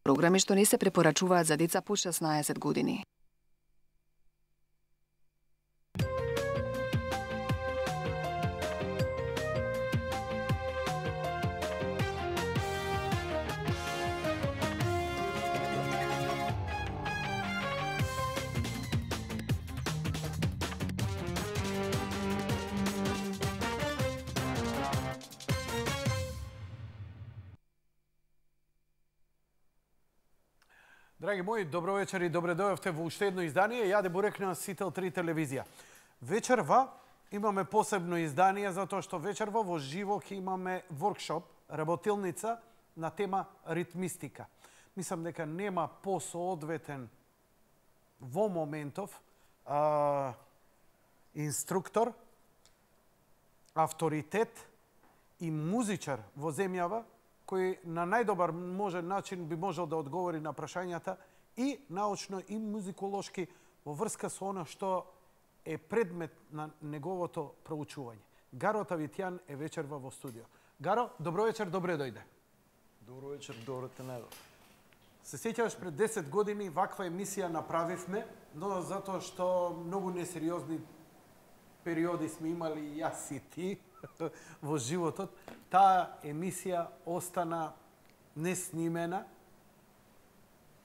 Програми што не се препорачуваат за деца под 16 години. Драги мои, добро вечер и добре дојавте во уште едно издание. Јаде Бурек на Сител 3 телевизија. Вечерва имаме посебно издание затоа што вечерва во живо ќе имаме воркшоп, работилница на тема ритмистика. Мислам дека нема посоодветен во моментов инструктор, авторитет и музичар во земјава кој на најдобар можен начин би можел да одговори на прашањата и научно и музиколошки во врска со она што е предмет на неговото проучување. Гаро Тавитјан е вечерва во студио. Гаро, добро вечер, добре дојде. Добро вечер, добро те најдов. Се сеќаваш пред 10 години ваква емисија направивме, но затоа што многу несериозни периоди сме имали јас и ти во животот, таа емисија остана неснимена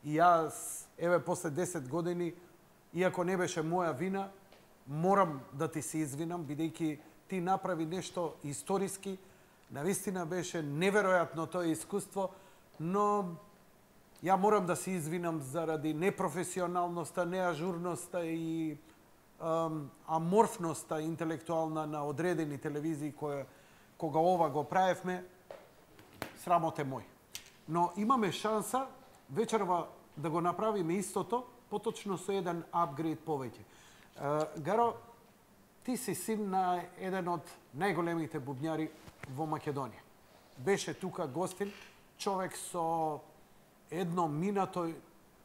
и јас, еве, после 10 години, иако не беше моја вина, морам да ти се извинам, бидејќи ти направи нешто историски, навистина беше неверојатно тоа искуство, но ја морам да се извинам заради непрофесионалноста, неажурноста и аморфноста интелектуална на одредени телевизии кога ова го правевме, срамот е мој. Но имаме шанса вечерва да го направиме истото, поточно со еден апгрейд повеќе. Гаро, ти си син на еден од најголемите бубњари во Македонија. Беше тука гостин, човек со едно минато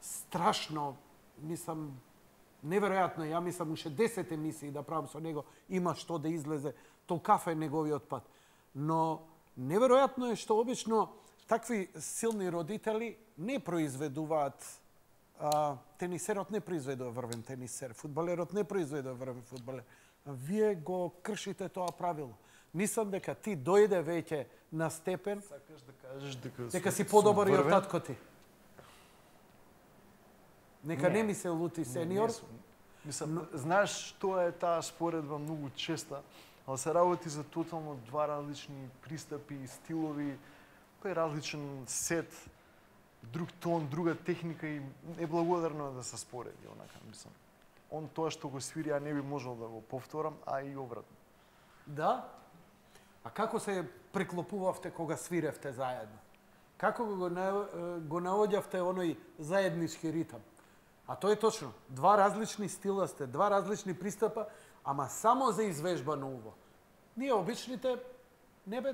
страшно, мислам, неверојатно, ја мислам уште 10 емисии да правам со него, има што да излезе, толкав е неговиот пат. Но неверојатно е што обично такви силни родители не произведуваат, тенисерот не произведува врвен тенисер, фудбалерот не произведува врвен фудбалер. Вие го кршите тоа правило. Мислам дека ти дојде веќе на степен Сакаш да кажеш дека си подобар и од татко ти. Нека не ми се лути сениор. Мислам, знаеш што е таа споредба многу честа, але се работи за тотално два различни пристапи, стилови, тој различен сет, друг тон, друга техника и е благодарно да се спореди, онака, мислам. Он тоа што го свири, ја не би можел да го повторам, а и обратно. Да? А како се преклопувавте кога свиревте заедно? Како го наоѓавте оној заеднички ритам? А тоа е точно. Два различни стила сте, два различни пристапа, ама само за извежбано уво. Ние обичните не бе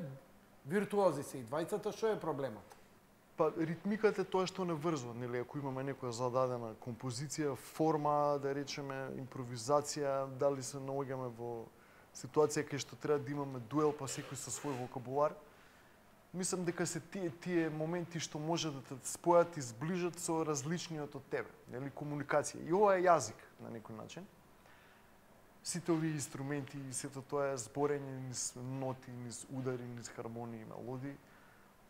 виртуози се и двајцата, што е проблемот? Па ритмиката е тоа што не врзва, нели, ако имаме некоја зададена композиција, форма, да речеме, импровизација, дали се наоѓаме во ситуација кај што треба да имаме дуел, па секој со свој вокабулар. Мислам дека се тие моменти што може да те спојат и зближат со различниот од тебе, нели, комуникација. И ова е јазик на некој начин. Сите овие инструменти и сето тоа е зборење низ ноти, низ удари, низ хармонии, мелодии.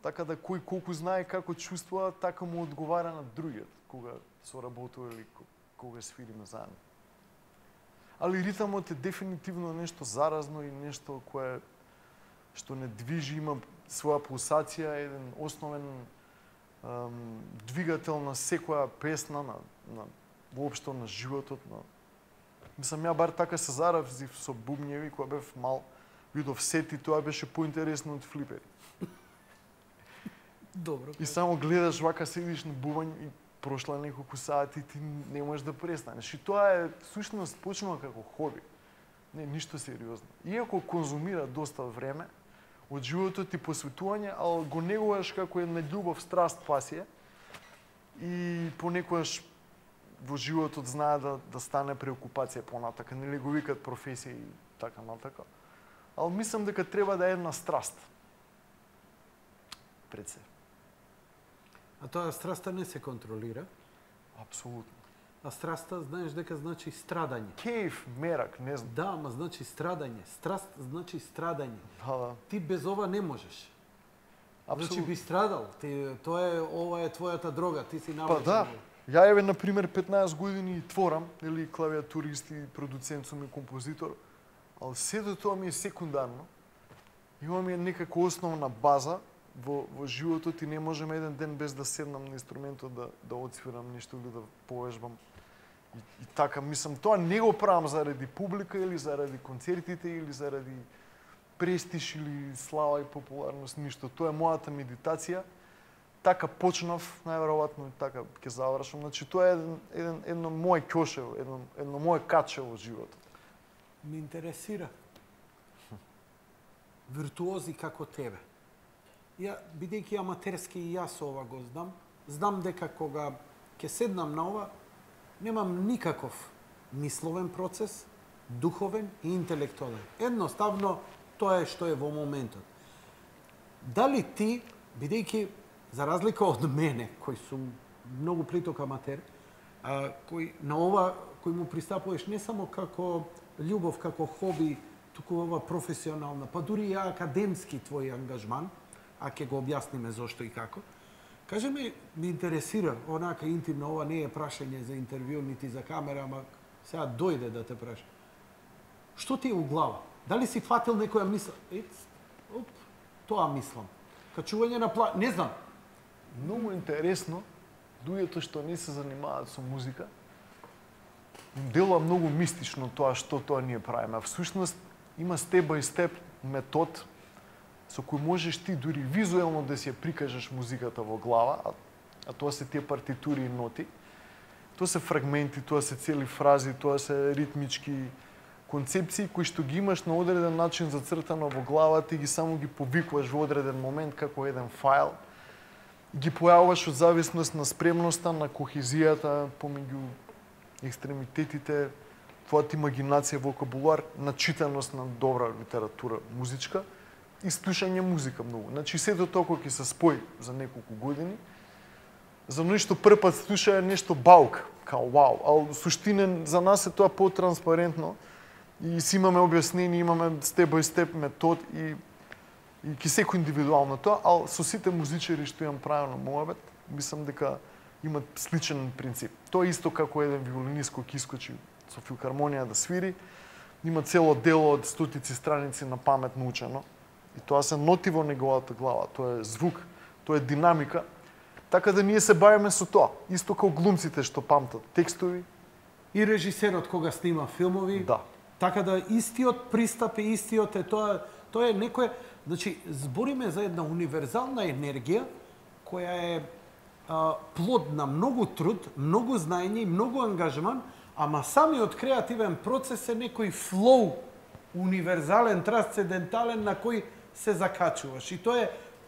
Така да кој колку знае како чувствува, така му одговара на другиот кога соработува или кога свириме заедно. Али ритамот е дефинитивно нешто заразно и нешто кое што не движи, има своја пулсација, еден основен двигател на секоја песна, на воопшто на животот. Мислам, ја бар така се заразив со бубњеви кога бев мал, видов сет и тоа беше поинтересно од флипери. Добро. И само гледаш вака, седиш на бубањ и прошла неколку сати и ти не можеш да престанеш. И тоа е, сушност, почнува како хоби. Не, ништо сериозно. Иако конзумира доста време од животот и посветување, ал го негуваш како една љубов, страст, пасија. И понекогаш во животот знае да стане преокупација понатака, нели го викаат професија и така натака. Ал мислам дека треба да е една страст пред се. А тоа страста не се контролира. Апсолутно. А страста, знаеш дека значи страдање. Кејф, мерак, не знам. Да, ама значи страдање. Страст значи страдање. Да. Ти без ова не можеш. Значи Апсолутно. би страдал. Ова е твојата дрога, ти си Па навлечен. да. Ја еве на пример 15 години творам, или клавиатурист и продуцент сум и композитор, ал сето тоа ми е секундарно. Имам ја некако основна база во животот и не можем еден ден без да седнам на инструментот да отсвирам нешто или да повежбам. И така, мислам, тоа не го правам заради публика или заради концертите или заради престиж или слава и популарност, ништо. Тоа е мојата медитација. Така почнав, најверојатно и така ќе завршам. Значи тоа е едно моје ќошево, едно моје каче во животот. Ме интересира. Виртуози како тебе. Ја, бидејќи аматерски и јас ова го знам дека кога ќе седнам на ова, немам никаков мисловен процес, духовен и интелектуален. Едноставно, тоа е што е во моментот. Дали ти, бидејќи за разлика од мене, кој сум многу плиток аматер, кој на ова кој му пристапуваш не само како љубов, како хоби, туку ова професионална, па дури и академски твој ангажман, а ќе го објасниме зошто и како. Кажи ми интересира, онака интимно, ова не е прашање за интервју, нити за камера, ама сега дојде да те праша. Што ти е у глава? Дали си фатил некоја мисла? Тоа мислам. Качување на план, не знам. Многу интересно, луѓето што не се занимаваат со музика, им делува многу мистично тоа што тоа ние правиме. Всушност, има степ бај степ метод со кој можеш ти дури визуелно да си ја прикажеш музиката во глава, а тоа се тие партитури и ноти. Тоа се фрагменти, тоа се цели фрази, тоа се ритмички концепции кои што ги имаш на одреден начин зацртано во главата и ги само ги повикуваш во одреден момент како еден файл. Ги појавуваш од зависност на спремноста, на кохезијата помеѓу екстремитетите, твојата имагинација, вокабулар, начитаност на добра литература музичка и слушање музика многу. Значи сето тоа кога ќе се спои за неколку години, за нешто прв пат слуша нешто баук, као вау, ал суштина за нас е тоа потранспарентно и си имаме објаснение, имаме степ бај степ метод и ки секој индивидуално тоа, ал со сите музичари што имам правено моабет, мислам дека имат сличен принцип. Тоа е исто како еден виолинист кој ќе искочи со филхармонија да свири, има цело дело од стотици страници на памет научено. И тоа се ноти во неговата глава, тоа е звук, тоа е динамика. Така да ние се бавиме со тоа, исто како глумците што памтат текстови. И режисерот кога снима филмови. Да. Така да истиот пристап е истиот е тоа е некое, значи збориме за една универзална енергија која е плод на многу труд, многу знаење и многу ангажман, ама самиот креативен процес е некој флоу универзален, трансцендентален на кој се закачуваш. И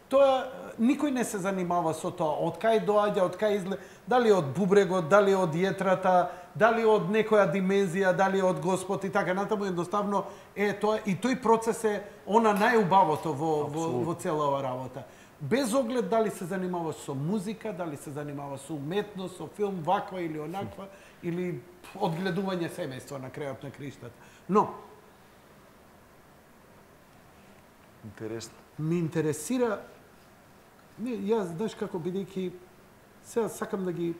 тоа никој не се занимава со тоа, од кај доаѓа, од кај изгледа, дали од бубрегот, дали од јетрата, дали од некоја димензија, дали од Господ и така натаму, едноставно е тоа и тој процес е она најубавото во цела оваа работа. Без оглед дали се занимава со музика, дали се занимава со уметност, со филм, ваква или онаква, или одгледување семејство на крајот на криштата. Но Интересно. Ми интересира, јас, знаеш како, бидејќи сега сакам да ги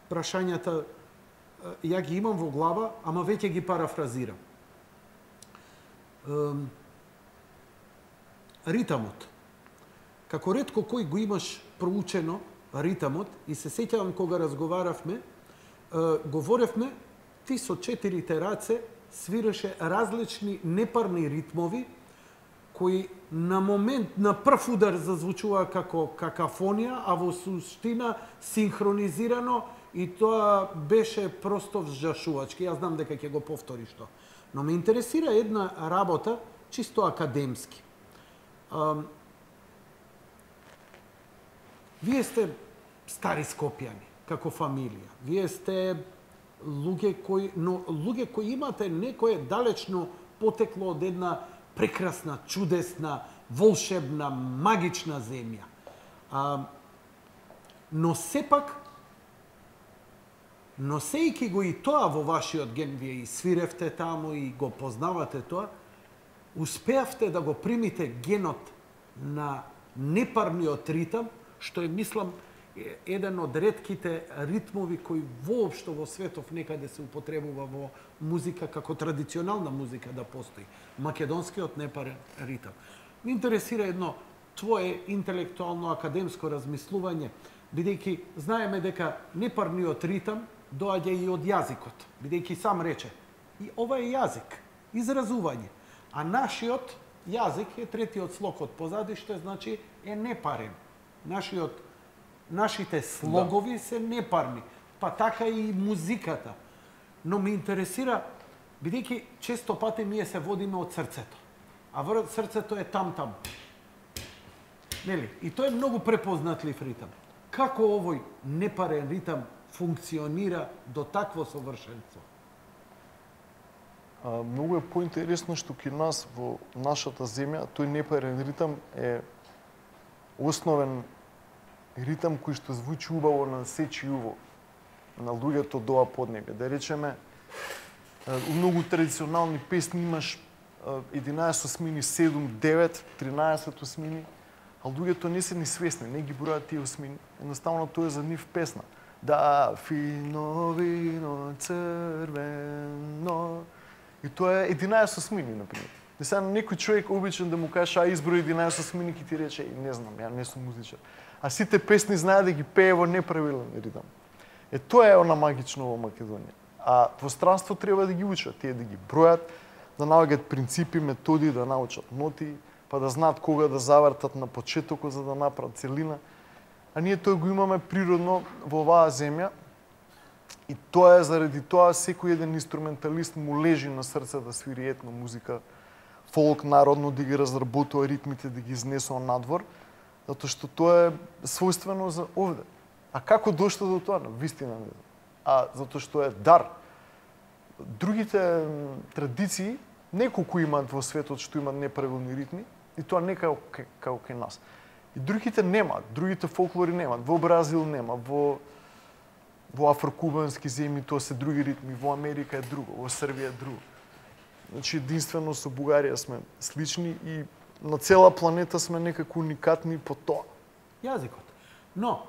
прашањата ја ги имам во глава, ама веќе ги парафразирам. Ритамот. Како ретко кој го имаш проучено ритамот и се сеќавам кога разговаравме, говоревме, ти со 4 раце свиреше различни непарни ритмови кои на момент, на прв удар зазвучува како какафонија, а во суштина синхронизирано и тоа беше просто вжашувачки. Јас знам дека ќе го повториш тоа. Но ме интересира една работа, чисто академски. Вие сте стари скопјани, како фамилија. Вие сте луѓе кои имате некое далечно потекло од една прекрасна, чудесна, волшебна, магична земја. Но сепак, носејќи го и тоа во вашиот ген, вие и свиревте таму и го познавате тоа, успеавте да го примите генот на непарниот ритам, што е, мислам, еден од ретките ритмови кои воопшто во светов некаде се употребува во музика како традиционална музика да постои. Македонскиот непарен ритам. Ме интересира едно твое интелектуално академско размислување, бидејќи знаеме дека непарниот ритам доаѓа и од јазикот, бидејќи сам рече, и ова е јазик, изразување, а нашиот јазик е третиот слог од позади, што значи е непарен. Нашите слогови се непарни, па така и музиката. Но ме интересира, бидејќи често пати ние се водиме од срцето, а срцето е там-там. Нели? И тоа е многу препознатлив ритам. Како овој непарен ритам функционира до такво совршенство? Многу е поинтересно што ки нас во нашата земја тој непарен ритам е основен ритам кој што звучи убаво на сечи уво на луѓето до ова поднебје. Да речеме, у многу традиционални песни имаш 11 осмини, 7, 9, 13 осмини, а луѓето не се ни свесни, не ги бројат тие осмини. Едноставно тоа е за нив песна. Да, фино вино црвено. И тоа е 11 осмини, например. И сега некој човек обичен да му каже, изброи 11 осмини, ки ти рече, не знам, ја не сум музичар. А сите песни знаат да ги пее во неправилен ритам. Тоа е она магично во Македонија. А во странство треба да ги учат, тие да ги бројат, да наоѓаат принципи, методи, да научат ноти, па да знаат кога да завртат на почетокот за да направат целина. А ние тоа го имаме природно во оваа земја и тоа е заради тоа секој еден инструменталист му лежи на срце да свири етно музика, фолк, народно, да ги разработува ритмите, да ги изнесува надвор, затоа што тоа е својствено за овде. А како дошло до тоа? Вистина не знам. А затоа што е дар. Другите традиции, неколку имаат во светот што имаат неправилни ритми, и тоа не како кај нас. И другите немаат, другите фолклори немаат. Во Бразил нема, во афрокубански земји тоа се други ритми, во Америка е друго, во Србија е друго. Значи, единствено со Бугарија сме слични и на цела планета сме некако уникатни по тоа. Јазикот. Но,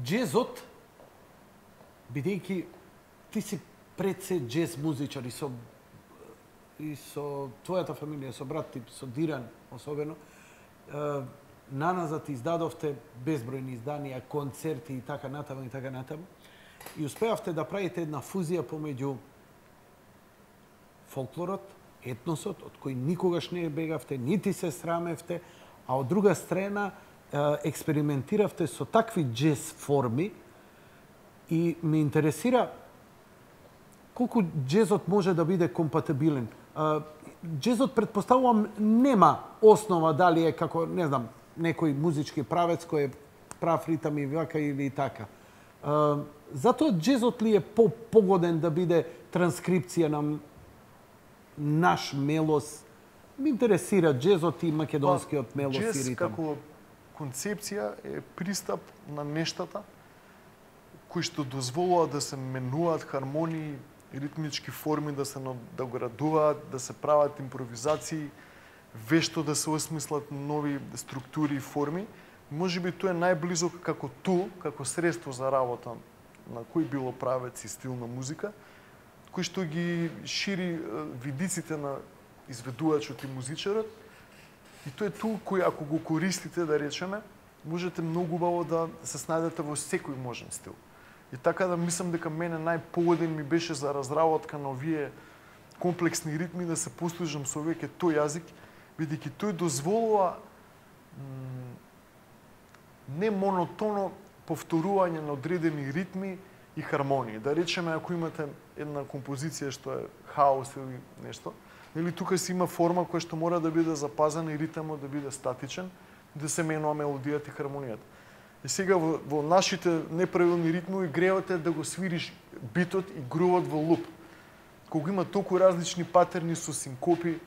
джезот, бидејќи ти си пред се джез музичар и со твојата фамилија, со брат ти, со Диран особено, наназад издадовте безбројни изданија, концерти и така натаму и така натаму. И успеавте да правите една фузија помеѓу фолклорот, етносот, од кој никогаш не бегавте, нити се срамевте, а од друга страна експериментиравте со такви джез форми и ме интересира колку джезот може да биде компатибилен. Джезот, предпоставувам, нема основа дали е како, не знам, некој музички правец кој е прав ритам и вака или така. Затоа джезот ли е погоден да биде транскрипција на наш мелос? Ме интересира джезот и македонскиот мелос и джез ритам. како концепција е пристап на нештата кои што дозволува да се менуваат хармонии, ритмички форми, да се надоградуваат, да се прават импровизации, вешто да се осмислат нови структури и форми. Можеби тоа е најблизо како тул, како средство за работа на кој било правец и стил на музика, кој што ги шири видиците на изведувачот и музичарот. И тоа е тул кој, ако го користите, да речеме, можете многу убаво да се снајдете во секој можен стил. И така да мислам дека мене најпогоден ми беше за разработка на овие комплексни ритми да се послужам со веќе тој јазик, бидејќи тој дозволува не монотоно повторување на одредени ритми и хармонии. Да речеме, ако имате една композиција што е хаос или нешто, или тука си има форма која што мора да биде запазена и ритмот да биде статичен, да се менува мелодијата и хармонијата. И сега во нашите неправилни ритмови греот е да го свириш битот и грувот во луп. Кога има толку различни патерни со синкопи,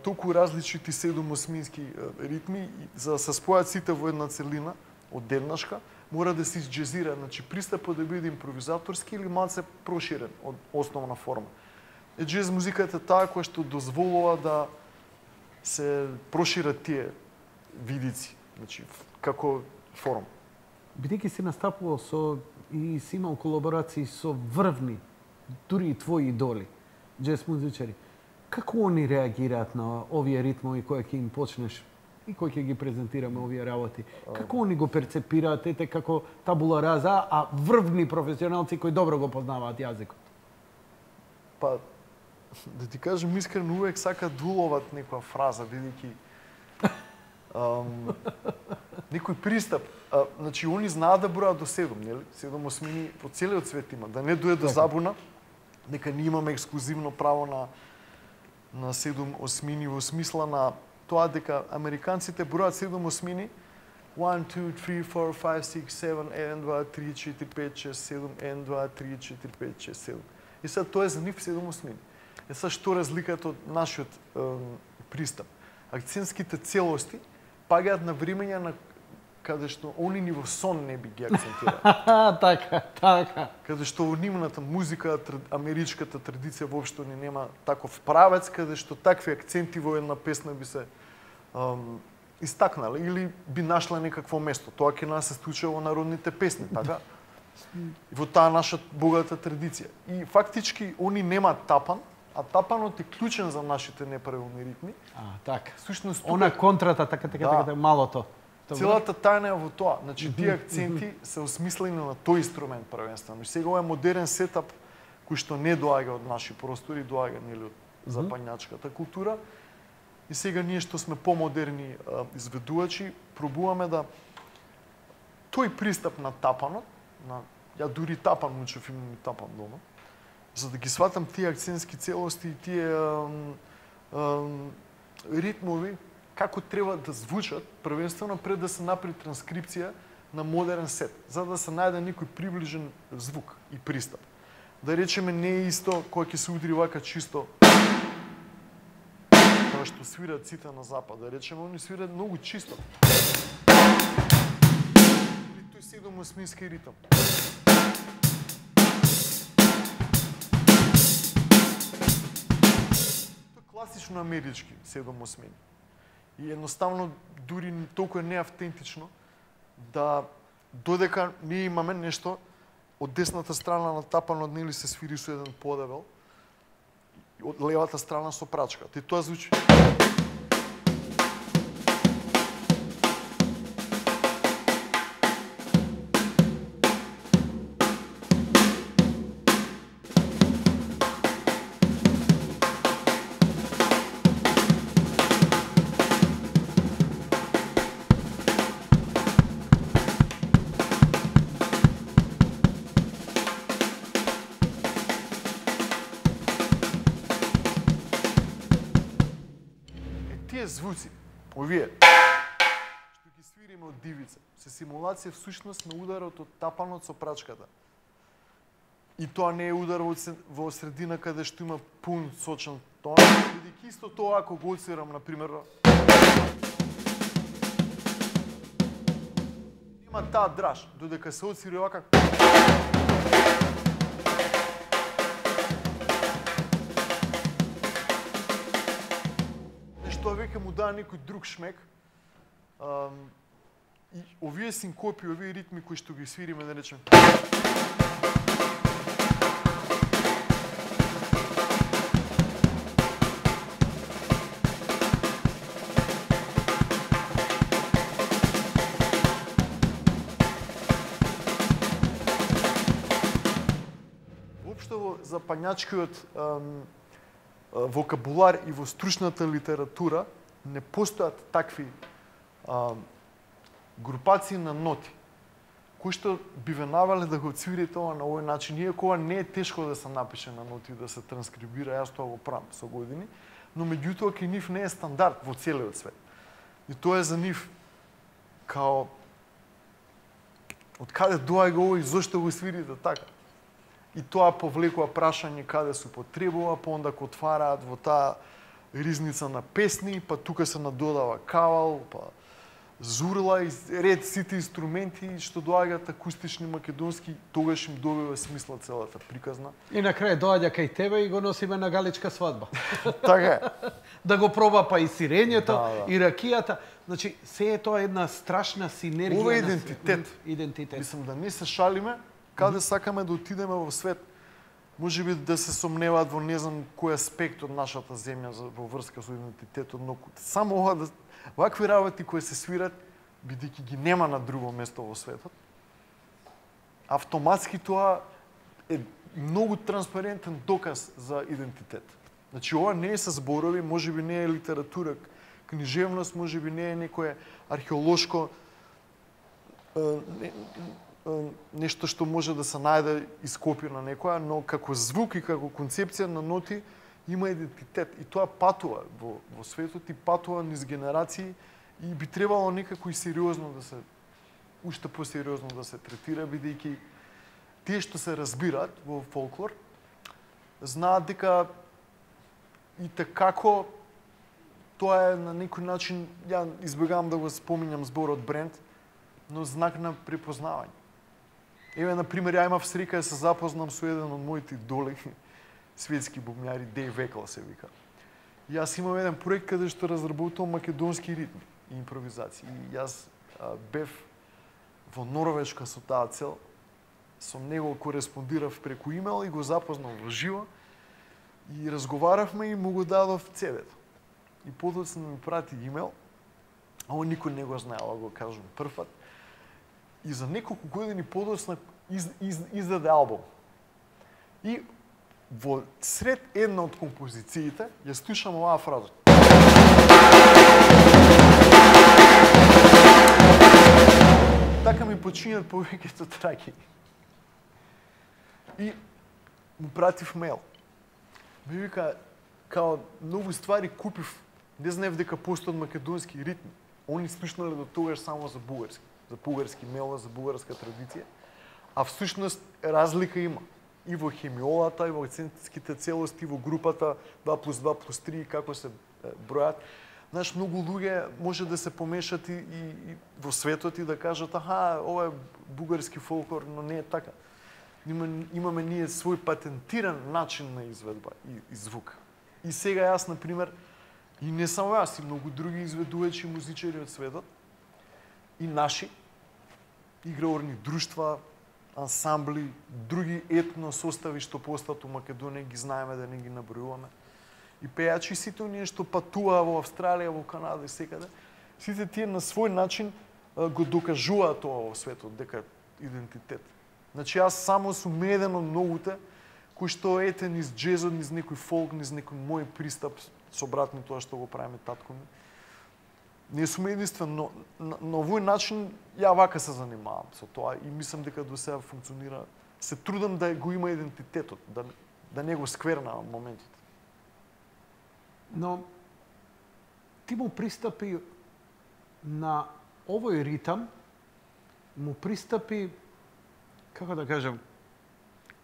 толку различити седумосмински ритми, за да се спојат сите во една целина, одеднашка, мора да се изџезира, значи пристапот да биде импровизаторски или малце проширен од основна форма. Джез музиката е таа која што дозволува да се прошират тие видици, значи како форма. Бидејќи си настапувал и си имал колаборации со врвни, дури и твои идоли, джез музичари, како они реагираат на овие ритмови кои ќе им почнеш и кои ќе ги презентираме овие работи? Како они го перцепираат, ете како табула раза, а врвни професионалци кои добро го познаваат јазикот? Па, да ти кажем искрено, увек сакаат да уловат некоја фраза, бидејќи некој пристап. Значи, они знаат да бројат до 7, нели? 7 осмини по целиот свет има. Да не дое до забуна, нека ние имаме ексклузивно право на 7 осмини во смисла на тоа дека американците бројат 7 осмини 1, 2, 3, 4, 5, 6, 7, 1, 2, 3, 4, 5, 6, 7, 1, 2, 3, 4, 5, 6, 7. И сега тоа е за нив 7 осмини. Е сега што разликата од нашиот пристап? Акцентските целости пагаат на времења на каде што они ни во сон не би ги акцентираат. Така. Каде што во нивната музика, америчката традиција воопшто не нема таков правец, каде што такви акценти во една песна би се истакнале или би нашла некакво место. Тоа ќе нас се случува во народните песни, така? Во таа наша богата традиција. И фактички они немаат тапан, а тапанот е клучен за нашите неправилни ритми. Така. Сушност Она контрата, така, малото. Целата тајна е во тоа. Значи, тие акценти се осмислени на тој инструмент првенствено. Сега ова е модерен сетап кој што не доаѓа од наши простори, доаѓа нели од западњачката култура. И сега ние што сме помодерни изведувачи, пробуваме да тој пристап на тапанот, ја дури тапан учев, имам и тапан дома, за да ги сватам тие акцентски целости и тие ритмови, како треба да звучат, првенствено пред да се направи транскрипција на модерен сет, за да се најде некој приближен звук и пристап. Да речеме, не е исто кога ќе се удри вака чисто тоа што свират сите на запад. Да речеме, они свират многу чисто. Или тој 7-осмински ритм. Тоа е класично амерички 7-осмини. И едноставно, дури толку е неавтентично, да додека ние имаме нешто од десната страна на тапанот нели се свири со еден подебел, од левата страна со прачка. И тоа звучи. Звуци, овие, што ги свириме од дивица, се симулација всушност на ударот од тапанот со прачката. И тоа не е удар во средина каде што има пун сочен тон, бидејќи исто тоа ако го отсвирам, например, има таа драж, додека се отсвири овака. Тоа веќе му даа некој друг шмек. И овие синкопи, овие ритми кои што ги свириме, да речем. Воопшто во западњачкиот вокабулар и во стручната литература не постојат такви групации на ноти, кои што би ве навале да го цвирите ова на овој начин, иако ова не е тешко да се напише на ноти, да се транскрибира, јас тоа го правам со години, но меѓутоа кај нив не е стандард во целиот свет. И тоа е за нив као од каде доаѓа ова и зошто го свирите така. И тоа повлекува прашање каде се употребува, па онда го отвараат во таа ризница на песни, па тука се надодава кавал, па зурла и ред сите инструменти што доаѓаат акустични македонски, тогаш им добива смисла целата приказна. И на крај доаѓа кај тебе и го носиме на галичка свадба. Така е. Да го проба па и сирењето, Да. и ракијата. Значи, се е тоа една страшна синергија. Ова е на идентитет. Идентитет. Мислам да не се шалиме, каде сакаме да отидеме во свет. Може би да се сомневаат во не знам кој аспект од нашата земја во врска со идентитетот, но само ова да вакви работи кои се свират, бидејќи ги нема на друго место во светот, автоматски тоа е многу транспарентен доказ за идентитет. Значи, ова не е со зборови, можеби не е литература, книжевност, можеби не е некое археолошко нешто што може да се најде ископирано на некоја, но како звук и како концепција на ноти има идентитет и тоа патува во светот и патува низ генерации и би требало некако и сериозно да се уште посериозно да се третира, бидејќи тие што се разбираат во фолклор знаат дека и како тоа е на некој начин, ја избегавам да го споминам зборот бренд, но знак на препознавање. Еве, например, ја имав среќа да се запознам со еден од моите идоли, светски бубњари, Дейв Векла се вика. И јас имам еден проект каде што разработувам македонски ритми и импровизации. И јас бев во Норвешка со таа цел, со него кореспондирав преку имейл и го запознав во живо. И разговаравме и му го дадов CD-то. И подоцна ми прати имейл, а он никој не го знаел, го кажам првпат. И за неколку години подоцна издаде албум. И во сред една од композициите ја слушам оваа фраза. Така ми починат повеќето траки. И му пратив мейл. Ми вика, као многу ствари купив, не знаев дека постојат македонски ритми. Они слушнале до тогаш само за бугарски мелоди, за бугарска традиција. А всушност разлика има. И во хемиолата, и во акцентските целости, и во групата 2+2+3, како се бројат. Знаеш, многу луѓе може да се помешат и во светот и да кажат, аха, ова е бугарски фолклор, но не е така. Имаме ние свој патентиран начин на изведба и звук. И сега јас, например, и не само јас, и многу други изведувачи музичари од светот, и наши, играорни друштва, ансамбли, други етно состави што постат у Македонија, ги знаеме да не ги набројуваме. И пејачи сите оние што патуваа во Австралија, во Канада и секаде, сите тие на свој начин го докажуваат тоа во светот, дека идентитет. Значи јас само сум еден од многуте кои што ете низ джезот, низ некој фолк, низ некој мој пристап со брат ми тоа што го правиме татко ми. Не сум единствен, но на овој начин ја вака се занимавам со тоа и мислам дека до сега функционира. Се трудам да го има идентитетот, да не го сквернавам моментот. Но ти му пристапи на овој ритам, му пристапи, како да кажам,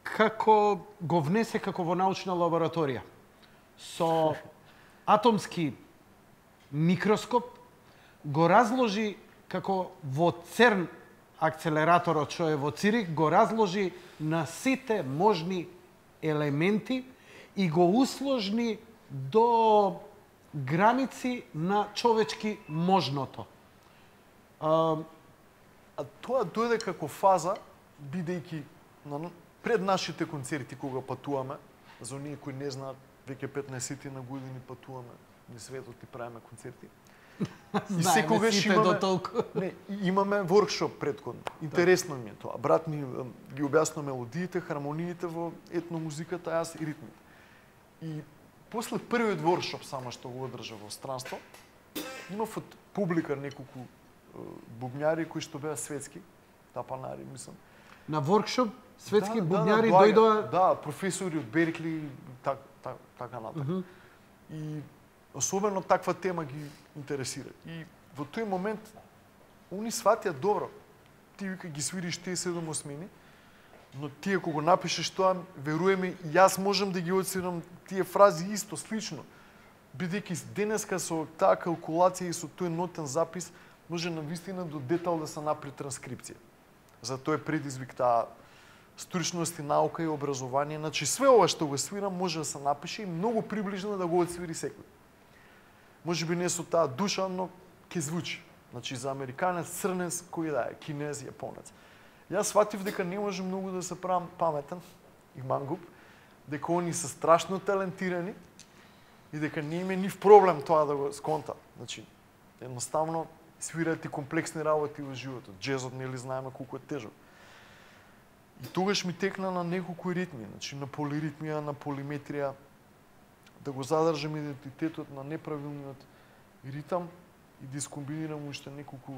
како го внесе како во научна лабораторија. Со атомски микроскоп го разложи како во ЦЕРН акцелераторот што е во Цирих, го разложи на сите можни елементи и го усложни до граници на човечки можното. А тоа дојде како фаза, бидејќи пред нашите концерти кога патуваме, за оние кои не знаат, веќе 15 на години патуваме низ светот и правиме концерти. И секогаш имаме воркшоп претходно. Интересно ми е тоа. Брат ми ги објасна мелодиите, хармониите во етномузиката, јас и ритмите. И после првиот воркшоп само што го одржа во странство, имав од публика неколку бубњари кои што беа светски, тапанари, мислам. На воркшоп светски бубњари дојдоа? Да, професори од Беркли, така натаму. И особено таква тема ги интересира. И во тој момент они сватија добро. Ти вика ги свириш тие 7 осмини, но тие кога го напишеш тоа, веруеме, јас можам да ги оценам тие фрази исто, слично. бидејќи денеска со таа калкулација и со тој нотен запис може навистина до детал да се направи транскрипција. Затоа е предизвик таа стручност и наука и образование. Значи све ова што го свирам може да се напише и многу приближно да го отсвири секој. Може би не со таа душа, но ќе звучи. Значи за американец, црнец, кој да е, кинез, јапонец. Јас сватив дека не може многу да се правам паметен и мангуп, дека они се страшно талентирани и дека не има нив проблем тоа да го сконта. Значи, едноставно свираат и комплексни работи во животот. Джезот нели знаеме колку е тежок. И тогаш ми текна на неколку ритми, значи на полиритмија, на полиметрија, да го задржам идентитетот на неправилниот ритам и да искомбинирам уште неколку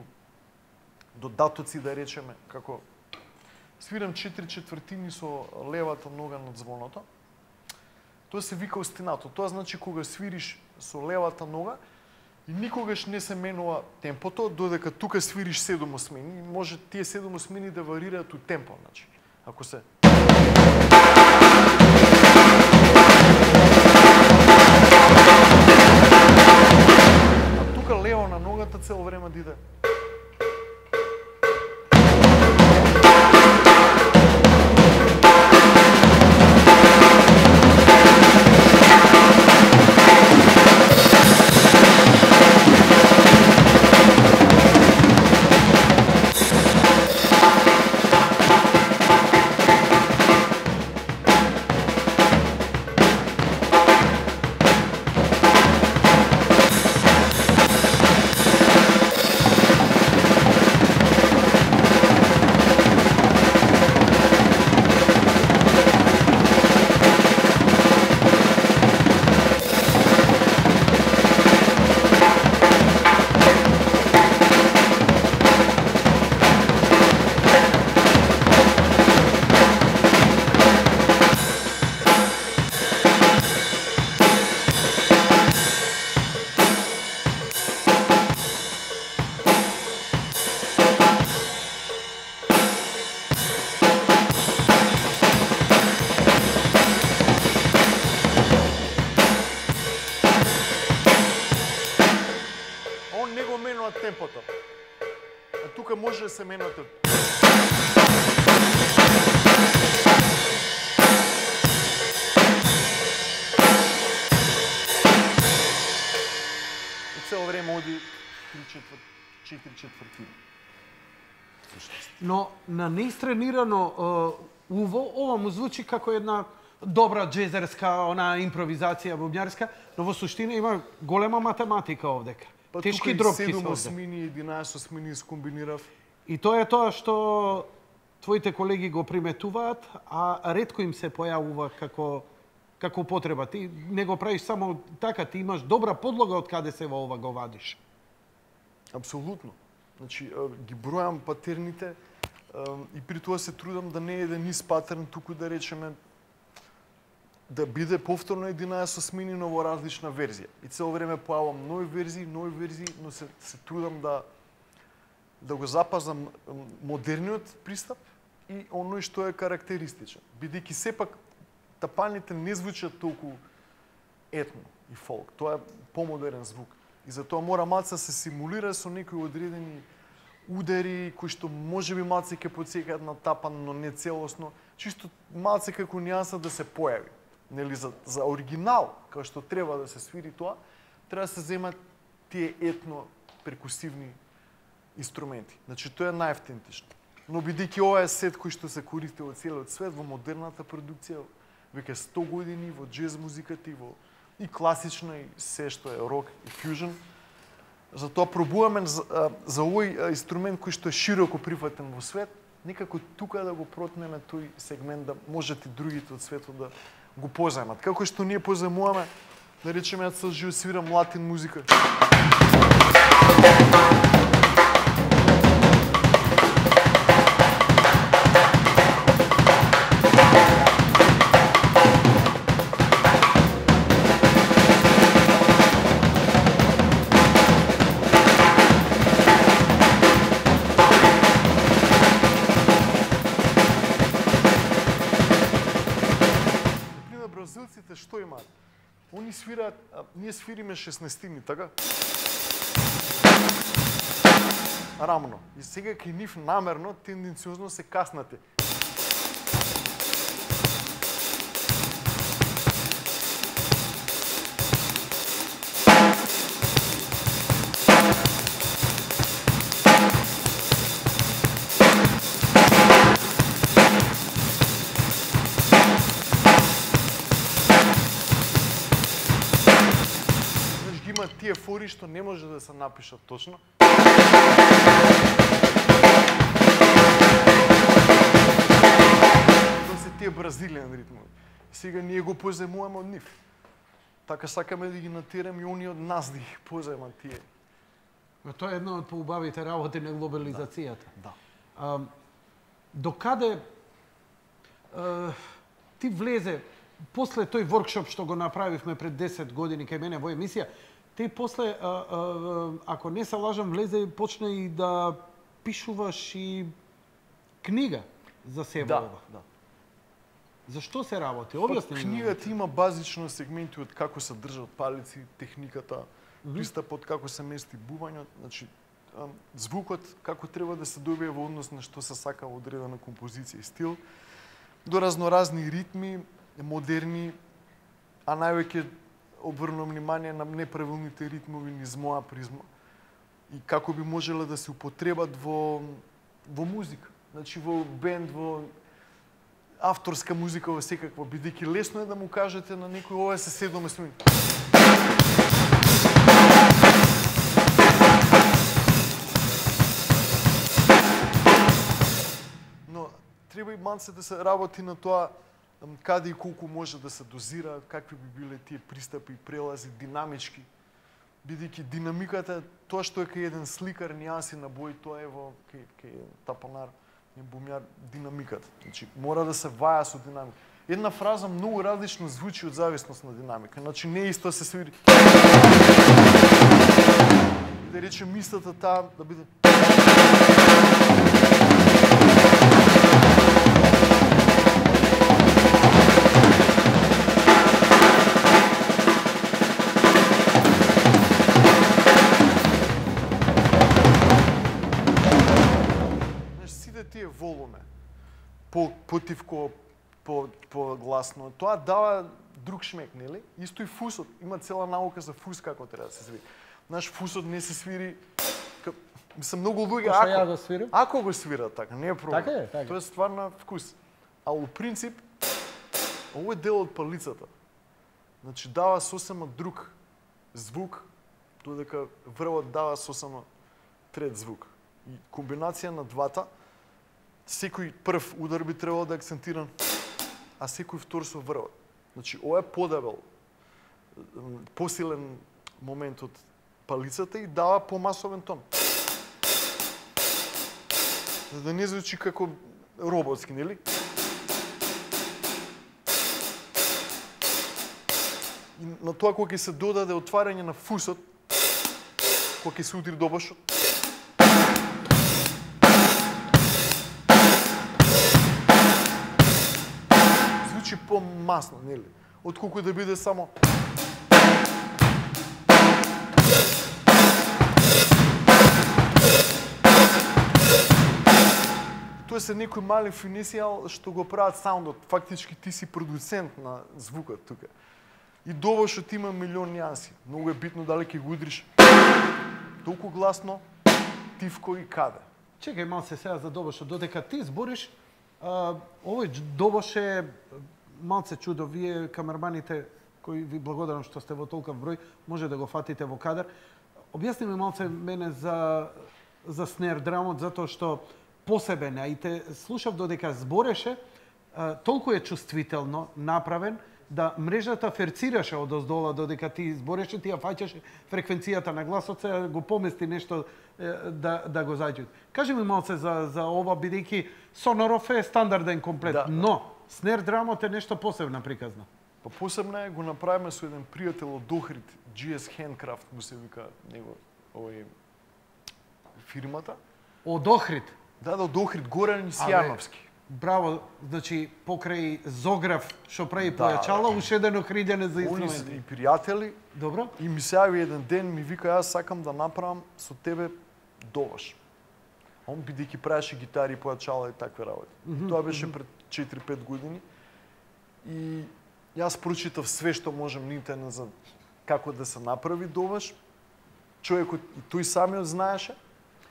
додатоци, да речеме, како свирам 4/4 со левата нога над звоното. Тоа се вика остинато. Тоа значи кога свириш со левата нога и никогаш не се менува темпото, додека тука свириш 7 осмени, може тие 7 осмени да варираат у темпо, значи. Ако се а тука лево на ногата цело време да иде. Темпото. А тука може да се менува. И цело време оди 3/4. Но на неистренирано уво, ова му звучи како една добра джезерска, она импровизација бубњарска, но во суштина има голема математика овдека. Па тешки дропки се 7 овде. осмини, 11 осмини скомбинирав. И тоа е тоа што твоите колеги го приметуваат, а ретко им се појавува како потреба. Ти не го правиш само така, ти имаш добра подлога од каде се во ова го вадиш. Апсолутно. Значи, ги бројам патерните и при тоа се трудам да не е еден низ патерн, туку да речеме да биде повторно 11 осмини, но во различна верзија. И цело време појавам нови верзии, но се трудам да го запазам модерниот пристап и оној што е карактеристичен. Бидејќи сепак тапаните не звучат толку етно и фолк. Тоа е помодерен звук. И затоа мора малце се симулира со некои одредени удари кои што можеби малце ќе потсекаат на тапан, но не целосно. Чисто малце како нијанса да се појави. Нели за оригинал, како што треба да се свири тоа, треба да се земат тие етно перкусивни инструменти. Значи тоа е најавтентично. Но бидејќи ова е сет кој што се користи во целиот свет, во модерната продукција, веќе 100 години во џез музиката и во и класична и се што е рок и фјужн. Затоа пробуваме за овој инструмент кој што е широко прифатен во свет, некако тука да го протнеме тој сегмент да можат и другите од светот да го позајмат. Како што ние позајмуваме, да речеме, јас се живо свирам латин музика. Што имаат? Они свираат ние свириме 16-тини, така? Рамно. И сега кај нив намерно, тенденциозно се каснате. Има тие фори што не може да се напишат точно. Тоа се тие бразилијан ритмови. Сега ние го поземуваме од нив. Така сакаме да ги натераме и они од нас да ги поземат тие. Но тоа е една од поубавите работи на глобализацијата. Да. Докаде ти влезе после тој воркшоп што го направивме пред 10 години кај мене во емисија, ти после, ако не се лажам, влезе и почна и да пишуваш и книга за себе ова. Да. Зашто се работи? Објасни ми. Книгата има базично сегменти од како се држат палици, техниката, пристапот, како се мести бубањот, значи звукот како треба да се добие во однос на што се сака во одредена композиција и стил, до разноразни ритми, модерни, а највеќе обрнувам внимание на неправилните ритмови низ моја призма и како би можеле да се употребат во музика, значи во бенд, во авторска музика, во секаква, бидејќи лесно е да му кажете на некој ова се 7 струни. Но треба и малце да се работи на тоа каде и колку може да се дозира, какви би биле тие пристапи, прелази, динамички. Бидејќи динамиката, тоа што е кај еден сликар, нијанси на бој, тоа е во кај тапанар, бумјар, динамиката. Значи, мора да се ваја со динамика. Една фраза многу различно звучи од зависност на динамика. Значи, не исто се свири. Да речем, истата таа да биде... Тие волуме, потивко, по-гласно, тоа дава друг шмек, нели? Исто и фусот, има цела наука за фус како треба да се свири. Наш фусот не се свири, мислам, многу луѓе ако го свират така, не е проблем. Така е. Тоа е стварно вкус. А у принцип, ово е дел од палицата. Значи, дава сосема друг звук, додека врвот дава сосема трет звук. И комбинација на двата, секој прв удар би требало да е акцентиран, а секој втор со врвот. Значи, ова е подебел, посилен момент од палицата и дава помасовен тон. За да не звучи како роботски, нели? И на тоа кога ќе се додаде отварање на фусот, кога ќе се удри добашот, звучи по-масно, нели? Отколку да биде само... Тоа се некои мали финесија што го прават саундот. Фактички ти си продуцент на звукот тука. И добашот има милион нијанси. Многу е битно дали ќе го удриш толку гласно, тивко и каде. Чекај малце сега за добашот. Додека ти збориш, овој добаш е малце чудо. Вие, камерманите, кои ви благодарам што сте во толков број, може да го фатите во кадар. Објасни ми малце мене за снер драмот, затоа што посебен, а и те слушав додека збореше, толку е чувствително направен, да мрежата ферцираше од оздола додека ти збореше, ти ја фаќаше фреквенцијата на гласот, се го помести нешто да го зајдат. Кажи ми малце за ова, бидејќи Соноров е стандарден комплет, Да. но снер драмот е нешто посебна приказна. Па посебно е, го направиме со еден пријател од Охрид, GS Handcraft му се вика него, овој фирмата. Од Охрид. Да, од Охрид, Горан Сијановски. Браво, значи покрај Зограф што прави Да, појачала, уште еден охриѓане за Они се инструменти. и пријатели Добро? и ми се јави еден ден, ми вика, јас сакам да направам со тебе доваш. А он бидејќи правеше гитари, појачала и такви работи. Тоа беше пред 4-5 години. И јас прочитав све што можем на интернет за како да се направи доваш. Човекот и тој самиот знаеше,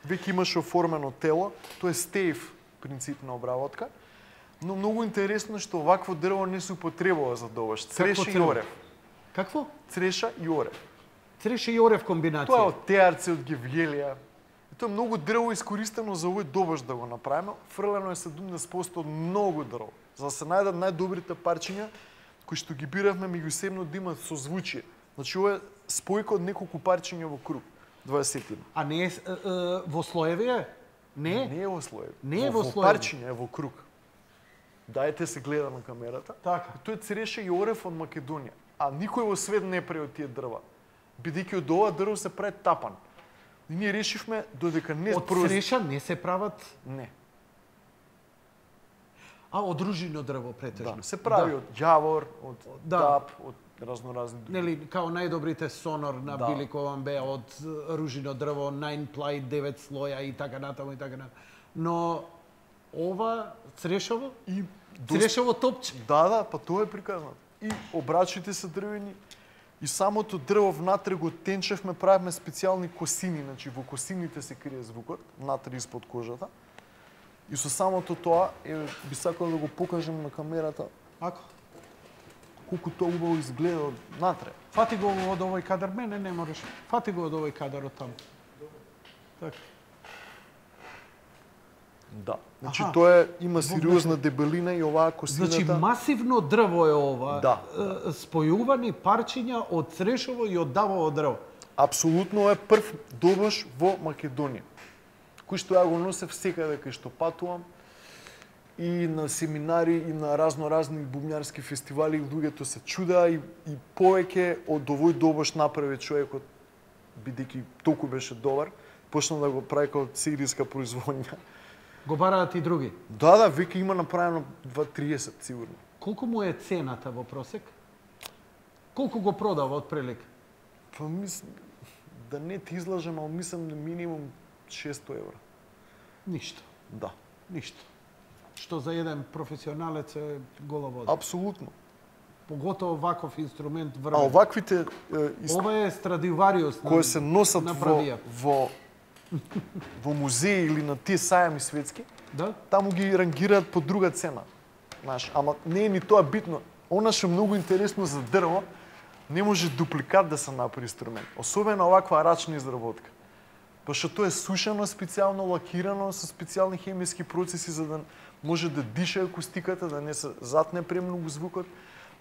веќе имаше оформено тело, тоа е стејф принцип на обработка. Но многу интересно што овакво дрво не се употребува за доваш. Цреша и дрво? орев. Какво? Цреша и орев. Цреше и орев комбинација. Тоа е од теарци, од гевгелија. И тоа е многу дрво искористено за овој доваш да го направиме. Фрлено е 70% од многу дрво. За да се најдат најдобрите парчиња, кои што ги биравме меѓусебно да имат созвучие. Значи ова е спојка од неколку парчиња во круг. 20. А не е во слоеви е? Не? Не е во слоеви. Не е во Во слоеви. парчиња е во круг. Дајте се гледа на камерата. Така. Тој е цреше и орев од Македонија. А никој во свет не прави од тие дрва. Бидејќи од ова дрво се прави тапан. И ние решивме додека не Од цреша не се прават, Не. а од ружино дрво претежно. Да, се прави од ѓавор, од Да. тап, од разноразни други. Нели, као најдобрите сонор на Да. Били Ковамбе од ружино дрво, 9 плај, 9 слоја и така натаму и така натаму. Но ова црешово И црешово топче. Да, па тоа е приказано. И обрачите се дрвени, и самото дрво внатре го тенчевме, правевме специјални косини, значи во косините се крие звукот, внатре испод кожата. И со самото тоа, би сакал да го покажем на камерата, Ако колку тоа убаво изгледа од натре. фати го од овој кадар, мене не можеш. Фати го од овој кадар од таму. Така. Да. Значи Аха. тоа има сериозна дебелина и оваа косината. Значи масивно дрво е ова. Да. Спојувани парчиња од црешово и од давово дрво. Апсолутно е прв доваш во Македонија. Кој што ја го носев секаде кај што патувам, и на семинари, и на разноразни бубњарски фестивали, и луѓето се чуда и повеќе од овој доваш направи човекот, бидејќи толку беше добар, почна да го прави како серијска производња. Го бараат и други. Да, веќе има направено 2-30 сигурно. Колку му е цената во просек? Колку го продава од прилика? Па мислам, да не ти излажам, ал мислам на минимум 600 евра. Ништо. Да. Ништо. Што за еден професионалец е гола вода. Апсолутно. Поготово ваков инструмент А врвен. оваквите Ова е Страдивариус кои се носат направија. во музеи или на тие сајами светски, Да? таму ги рангираат по друга цена. Знаеш, ама не е ни тоа битно. Она што е многу интересно за дрво, не може дупликат да се направи инструмент. Особено оваква рачна изработка. Пошто тоа е сушено, специјално лакирано со специјални хемиски процеси за да може да диша акустиката, да не се затне премногу звукот.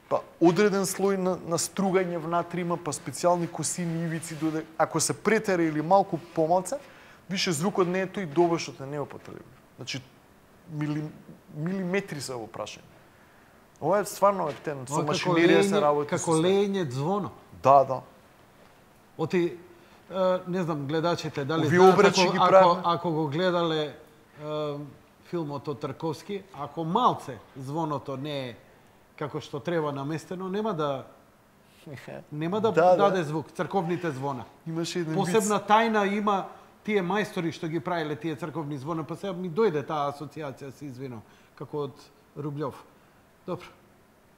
Па одреден слој на стругање внатре има, па специјални косини, ивици, ако се претера или малку помалце, више звукот не е тој, довашот е неупотреблив. Значи, милиметри се во прашање. Ова е стварно ептен, со машинерија се работи. Како лење звоно. Да. Оти, не знам, гледачите, дали Овие знаат, обрачи ги ако, правиме. ако го гледале филмот од Тарковски, ако малце звоното не е како што треба наместено, нема да даде звук, црковните звона. Имаше еден Посебна тајна има тие мајстори што ги правиле тие црковни звона, па сега ми дојде таа асоциација, се извинувам, како од Рублјов. Добро.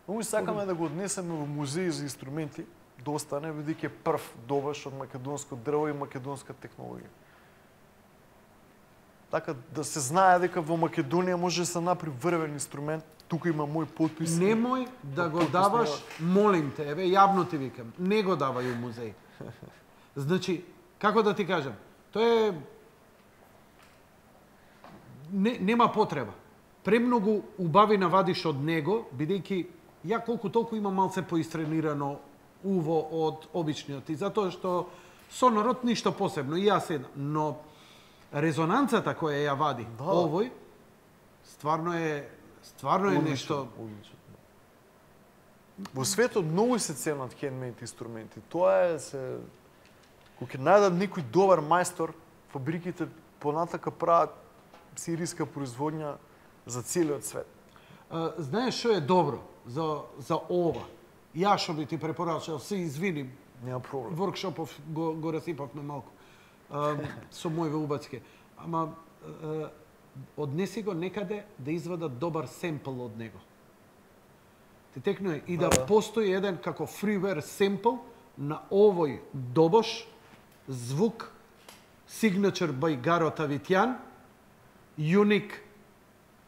Ми сакаме да го однесеме во музеј за инструменти, да остане, бидејќи е прв доваш од македонско дрво и македонска технологија. Така да се знае дека во Македонија може да се направи врвен инструмент. Тука има мој потпис. Немој да го даваш, молим те, еве, јавно ти викам, не го давај у музеј. Значи, како да ти кажам, тоа е... нема потреба. Премногу убавина вадиш од него, бидејќи ја колку толку има малце поистренирано уво од обичниот. И затоа што сонорот ништо посебно, и јас едам. Но резонанцата која ја вади овој, стварно е нешто... Во светот многу се ценат хендмейд инструменти. Тоа е кога ќе најдат некој добар мајстор, фабриките понатака прават серијска производња за целиот свет. Знаеш што е добро за ова? Ја што би ти препорачал, се извиним. Нема проблем. Воркшопов го расипавме малку. Со моје убацке. Ама однеси го некаде да извадат добар семпл од него. Ти текнуе и да постои еден како freeware семпл на овој добош, звук, signature by Garo Tavitjan, unique,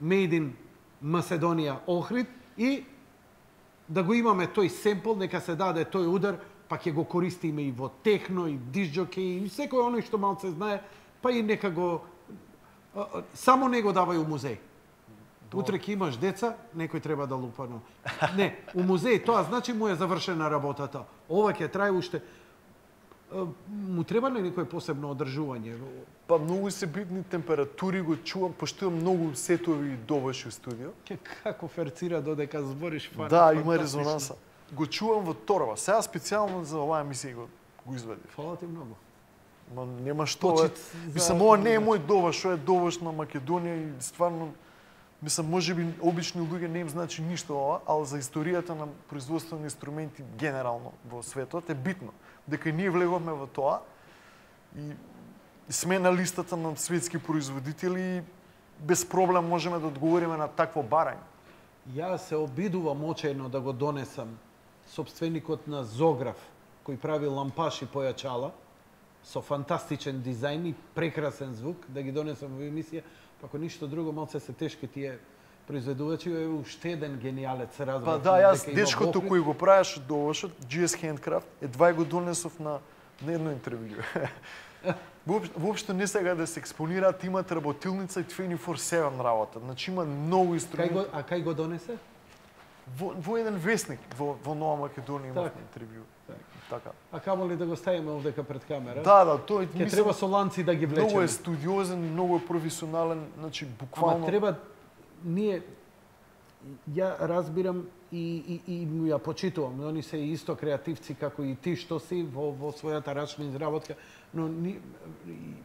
made in Macedonија, Охрид, и да го имаме тој семпл, нека се даде тој удар, па ќе го користиме и во техно, и дисџоке, и секој оној што малце знае, па и нека го... Само не го давај у музеј. Утре ќе имаш деца, некој треба да лупа, но... Не, у музеј, тоа значи му е завршена работата. Ова ќе трае уште... Му треба ли некој посебно одржување? Па многу се битни температури, го чувам, пошто имам многу сетови и добаш у студио. Како ферцира додека збориш фан. Да, има резонанса. Го чувам во торба. Сега специјално за оваа емисија го извадив. Фала ти многу. Ма нема што. Мислам, ова не е мој добаш, што е добаш на Македонија и стварно мислам, можеби обични луѓе не им значи ништо ова, ал за историјата на производство на инструменти генерално во светот е битно. Дека ние влеговме во тоа и сме на листата на светски производители и без проблем можеме да одговориме на такво барање. Ја се обидувам очајно да го донесам сопственикот на Зограф, кој прави лампаши појачала, со фантастичен дизајн и прекрасен звук, да ги донесам во емисија, па ако ништо друго, малце се тешки тие произведувачи, е уште еден гениалец се разбрав. Па да, јас дечкото кој го правеше довошот, GS Handcraft, едва го донесов на едно интервју. Воопшто не сега да се експонираат, имат работилница и 24/7 работа. Значи има многу инструменти. А кај го донесе? Во еден весник во Нова Македонија имав интервју. Така. А камо ли да го ставиме овдека пред камера? Да, тој ќе треба со ланци да ги влечеме. Многу е студиозен, многу е професионален, значи буквално. Ама треба ние ја разбирам и му ја почитувам, они се исто креативци како и ти што си во својата рачна изработка, но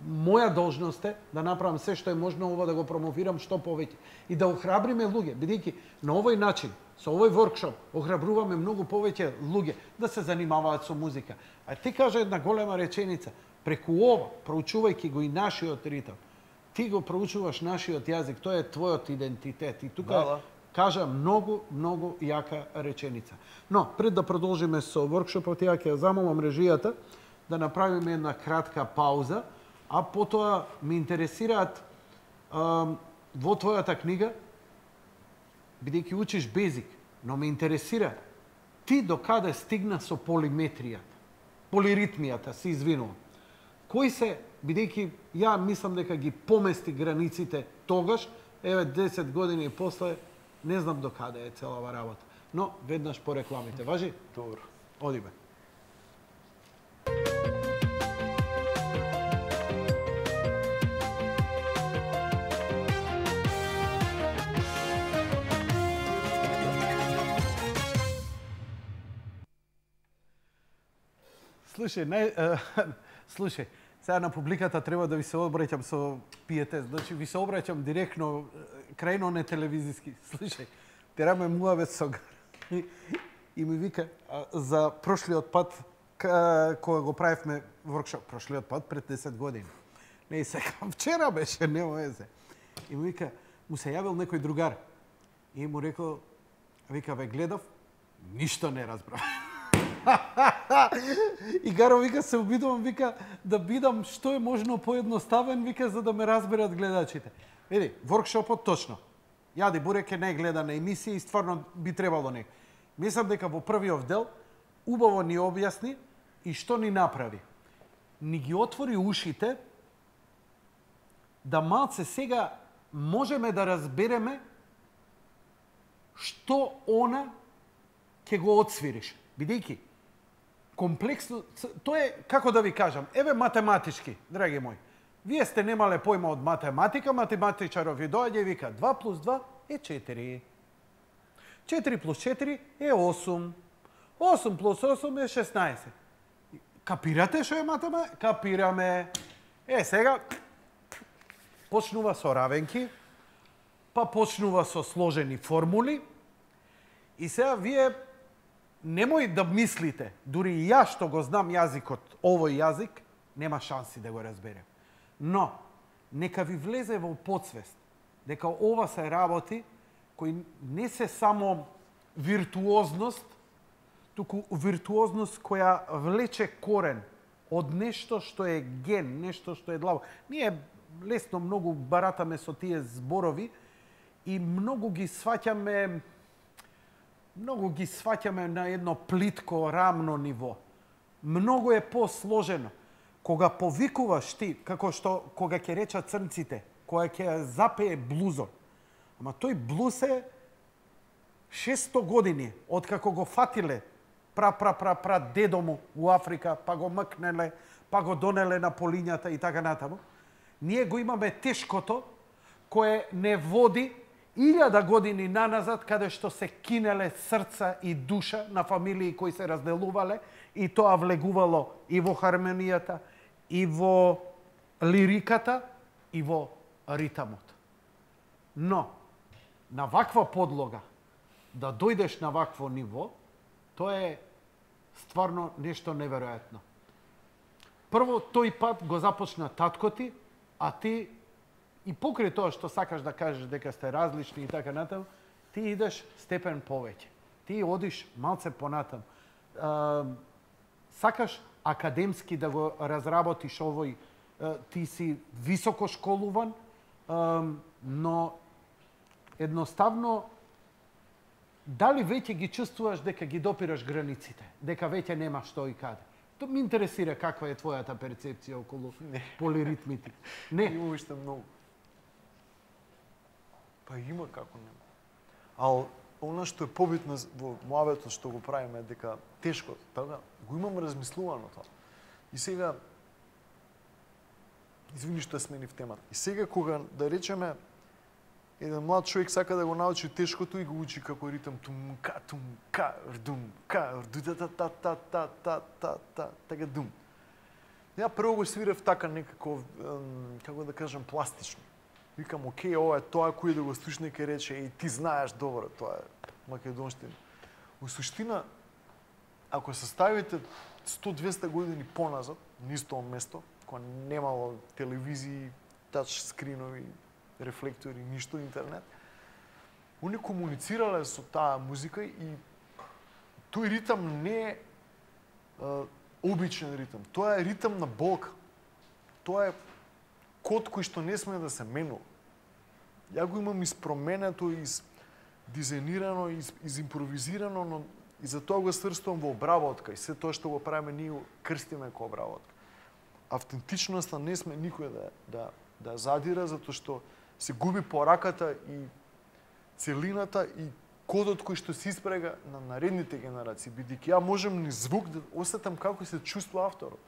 моја должност е да направам се што е можно ова да го промовирам што повеќе и да охрабриме луѓе, бидејќи на овој начин, со овој воркшоп, охрабруваме многу повеќе луѓе да се занимаваат со музика. А ти кажа една голема реченица, преку ова, проучувајќи го и нашиот ритам, ти го проучуваш нашиот јазик, тоа е твојот идентитет и тука кажа многу јака реченица. Но, пред да продолжиме со воркшопот, ја ќе замолам режијата да направиме една кратка пауза, а потоа ме интересираат во твојата книга, бидејќи учиш безик, но ме интересира ти до каде стигна со полиметријата, полиритмијата, се извинувам. Кои се, бидејќи ја мислам дека ги помести границите тогаш, еве 10 години после, не знам до каде е целава работа. Но веднаш по рекламите. Важи? Добро. Одиме. Слушај, сега на публиката треба да ви се обраќам со пиетет. Значи, ви се обраќам директно, крајно не телевизиски. Слушај, тераме муавет со и ми вика за прошлиот пат, кога го правевме воркшоп, прошлиот пат пред 10 години. Не, сега, вчера беше, нема везе. И ми вика, му се јавил некој другар. И му рекол, вика, ве гледав, ништо не разбрав. И Гаро вика, се обидувам, вика, да бидам што е можно поедноставен, вика, за да ме разберат гледачите. Види, воркшопот точно. Јади Буреке не гледа на емисија и стварно би требало не. Мислам дека во првиот дел убаво ни објасни и што ни направи. Ни ги отвори ушите да малце сега можеме да разбереме што она ќе го отсвириш. Бидејќи комплексно, тоа е, како да ви кажам, еве математички, драги мои. Вие сте немале појма од математика, математичаров ви доаѓа и вика 2 + 2 е 4. 4 + 4 е 8. 8 + 8 е 16. Капирате што е математика? Капираме. Сега почнува со равенки. па почнува со сложени формули. И сега вие немој да мислите, дури и ја што го знам јазикот, овој јазик, нема шанси да го разберем. Но, нека ви влезе во подсвест дека ова се работи кои не се само виртуозност, туку виртуозност која влече корен од нешто што е ген, нешто што е длабоко. Ние лесно многу баратаме со тие зборови и многу ги сваќаме на едно плитко, рамно ниво. Многу е посложено. Кога повикуваш ти, како што кога ќе речат црнците, кога ќе запее блузот, ама тој блуз е 600 години, откако го фатиле дедо му у Африка, па го мкнеле, па го донеле на полињата и така натаму. Ние го имаме тешкото, кое не води 1000 години наназад, каде што се кинеле срца и душа на фамилии кои се разделувале и тоа влегувало и во хармонијата, и во лириката, и во ритамот. Но, на ваква подлога, да дојдеш на вакво ниво, тоа е стварно нешто неверојатно. Прво, тој пат го започна татко ти, а ти и покрај тоа што сакаш да кажеш дека сте различни и така натаму, ти идеш степен повеќе. Ти одиш малце понатаму. Сакаш академски да го разработиш овој, ти си високо школуван, но едноставно дали веќе ги чувствуваш дека ги допираш границите, дека веќе нема што и каде. Тоа ми интересира каква е твојата перцепција околу полиритмите. Не. Има уште многу. Па има како нема. Ал она што е побитно во муабетот што го правиме е дека тешко, така го имам размислувано тоа. И сега извини што сменив темата. И сега кога да речеме еден млад човек сака да го научи тешкото и го учи како ритам тумка така дум. Ја прво го свирев така некако како да кажам пластично. Викам окей, ова е тоа кој да го слушне ке рече и ти знаеш добро, тоа е македонштина. Во суштина ако се ставите 100-200 години поназад, на исто место, кога немало телевизии, тач скринови, рефлектори, ништо интернет, они комуницирале со таа музика и тој ритам не е обичен ритам. Тоа е ритам на болка. Тоа е код кој што не сме да се менува. Ја го имам испроменето, дизајнирано, изимпровизирано, но и за тоа го сврстувам во обработка и се тоа што го правиме ние крстиме ко обработка. Автентичноста не сме никој да задира, затоа што се губи пораката и целината и кодот кој што се испрега на наредните генерации, бидејќи ја можам низ звук да осетам како се чувствува авторот.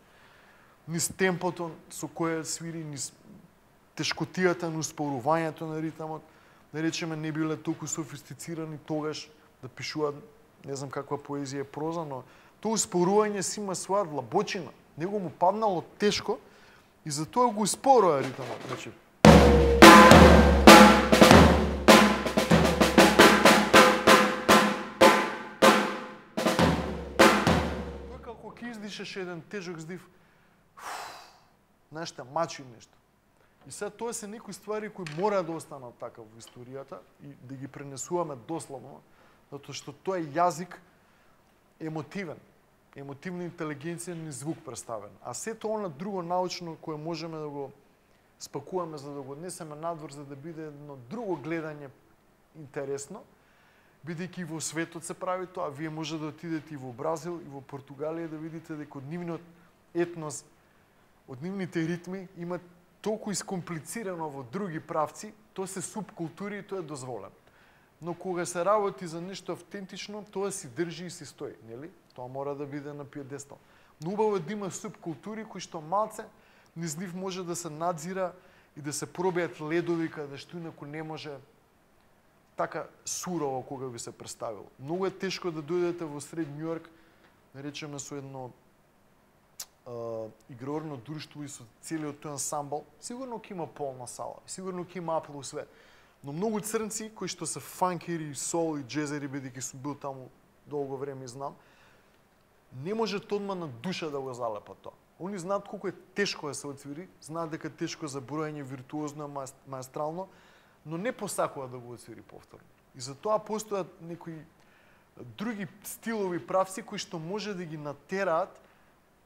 Низ темпото со кое свири, низ тешкотијата на успорувањето на ритамот, да речеме не биле толку софистицирани тогаш да пишуваат не знам каква поезија е проза, но тоа успорување си има своја длабочина. Него му паднало тешко и затоа го успорува ритамот. Значи, тој како ќе издишеш еден тежок здив, знаеш, мачи нешто. И сега тоа се некои ствари кои мора да останат така во историјата и да ги пренесуваме дословно, затоа што тоа е јазик емотивен, емотивна интелигенција низ звук представен. А сето она друго научно кое можеме да го спакуваме за да го однесеме надвор за да биде едно друго гледање интересно, бидејќи во светот се прави тоа, вие може да отидете и во Бразил и во Португалија да видите дека од нивниот етнос, од нивните ритми имат толку искомплицирано во други правци, тоа се субкултури и тоа е дозволено. Но кога се работи за нешто автентично, тоа си држи и си стои, нели? Тоа мора да биде на пиедестал. Но убаво е да има субкултури кои што малце низ нив може да се надзира и да се пробијат ледови каде што инаку не може така сурово кога би се представило. Многу е тешко да дојдете во сред Њујорк, да речеме со едно игрорно друштво и со целиот тој ансамбл, сигурно ќе има полна сала, сигурно ќе има аплаус све. Но многу црнци кои што се фанкери, сол и джезери, бидејќи сум бил таму долго време и знам, не можат одма на душа да го залепат тоа. Они знаат колку е тешко да се оцвири, знаат дека тешко за броење, виртуозно, маестрално, но не посакуваат да го оцвири повторно. И затоа постојат некои други стилови, правци кои што може да ги натераат